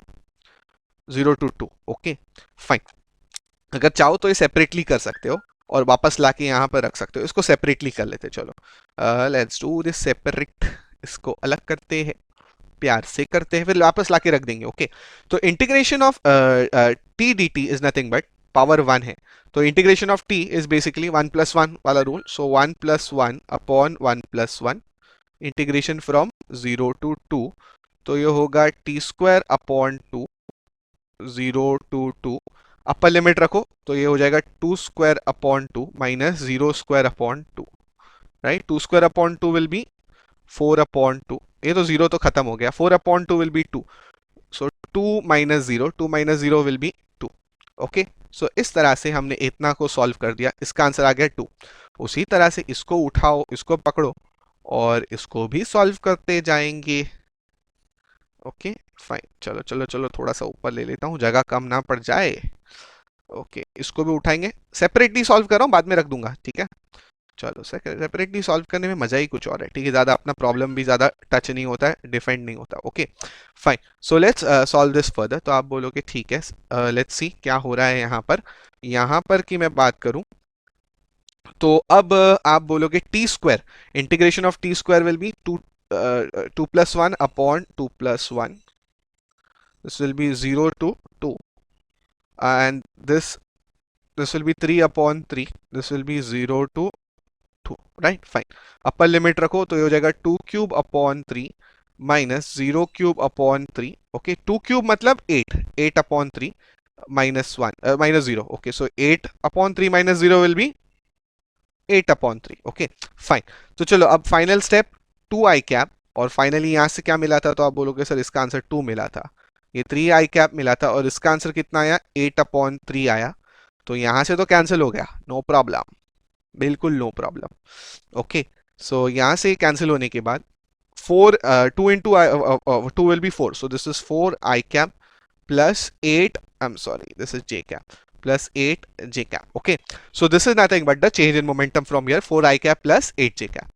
0 to 2, okay, fine. अगर चाहो तो ये सेपरेटली कर सकते हो और वापस लाके यहाँ पर रख सकते हो, इसको सेपरेटली कर लेते, चलो लेट्स डू दिस सेपरेट, इसको अलग करते हैं, प्यार से करते हैं, फिर वापस लाके रख देंगे, ओके। तो integration of t d t is nothing but power 1 है, तो integration of t is basically 1+1 वाला rule, so 1+1 upon 1+1 integration from 0 to 2, तो ये होगा t square upon 2 0 to 2, upper limit रखो तो ये हो जाएगा 2 square upon 2 minus 0 square upon 2, right. 2 square upon 2 will be 4 upon 2, ये तो 0 तो खत्म हो गया, 4 upon 2 will be 2, so 2 minus 0, 2 minus 0 will be 2, okay. So इस तरह से हमने इतना को सॉल्व कर दिया, इसका आंसर आ गया 2। उसी तरह से इसको उठाओ, इसको पकड़ो और इसको भी सॉल्व करते जाएंगे, ओके, फाइन। चलो चलो चलो, थोड़ा सा ऊपर ले लेता हूँ, जगह कम ना पड़ जाए, ओके। इसको भी उठाएंगे, सेपरेटली सॉल्व कर रहा हूँ, बाद में रख दूंगा, ठीक है। चलो सेपरेटली सॉल्व करने में मजा ही कुछ और है, ठीक है, ज्यादा अपना प्रॉब्लम भी ज्यादा टच नहीं होता है, डिफेंड नहीं होता, okay, fine. So let's solve this further, तो आप बोलोगे ठीक है, लेट्स सी क्या हो रहा है यहाँ पर की मैं बात करूं, तो अब आप बोलोगे T square, integration of T square will be 2+1 upon 2+1, this will be 0 to 2, and this will be 3 upon 3, this will be 0 to 2, right, fine. Upper limit रखो तो ये हो जाएगा 2 cube upon 3 minus 0 cube upon 3, okay, 2 cube मतलब 8 upon 3 minus 1 minus 0, okay, so 8 upon 3 minus 0 will B 8 upon 3, okay, fine. तो चलो अब फाइनल स्टेप 2 आई कैप, और फाइनली यहां से क्या मिला था, तो आप बोलोगे सर इसका आंसर 2 मिला था, ये 3 आई कैप मिला था, और इसका आंसर कितना आया, 8 अपॉन 3 आया, तो यहां से तो कैंसिल हो गया, नो प्रॉब्लम, बिल्कुल नो प्रॉब्लम, ओके। सो यहां से कैंसिल होने के बाद 4 2 into 2 will be 4, so this is 4 I cap plus 8, I am sorry, this is j cap plus 8 j cap, okay. So this is nothing but the change in momentum from here, 4 I cap plus 8 j cap,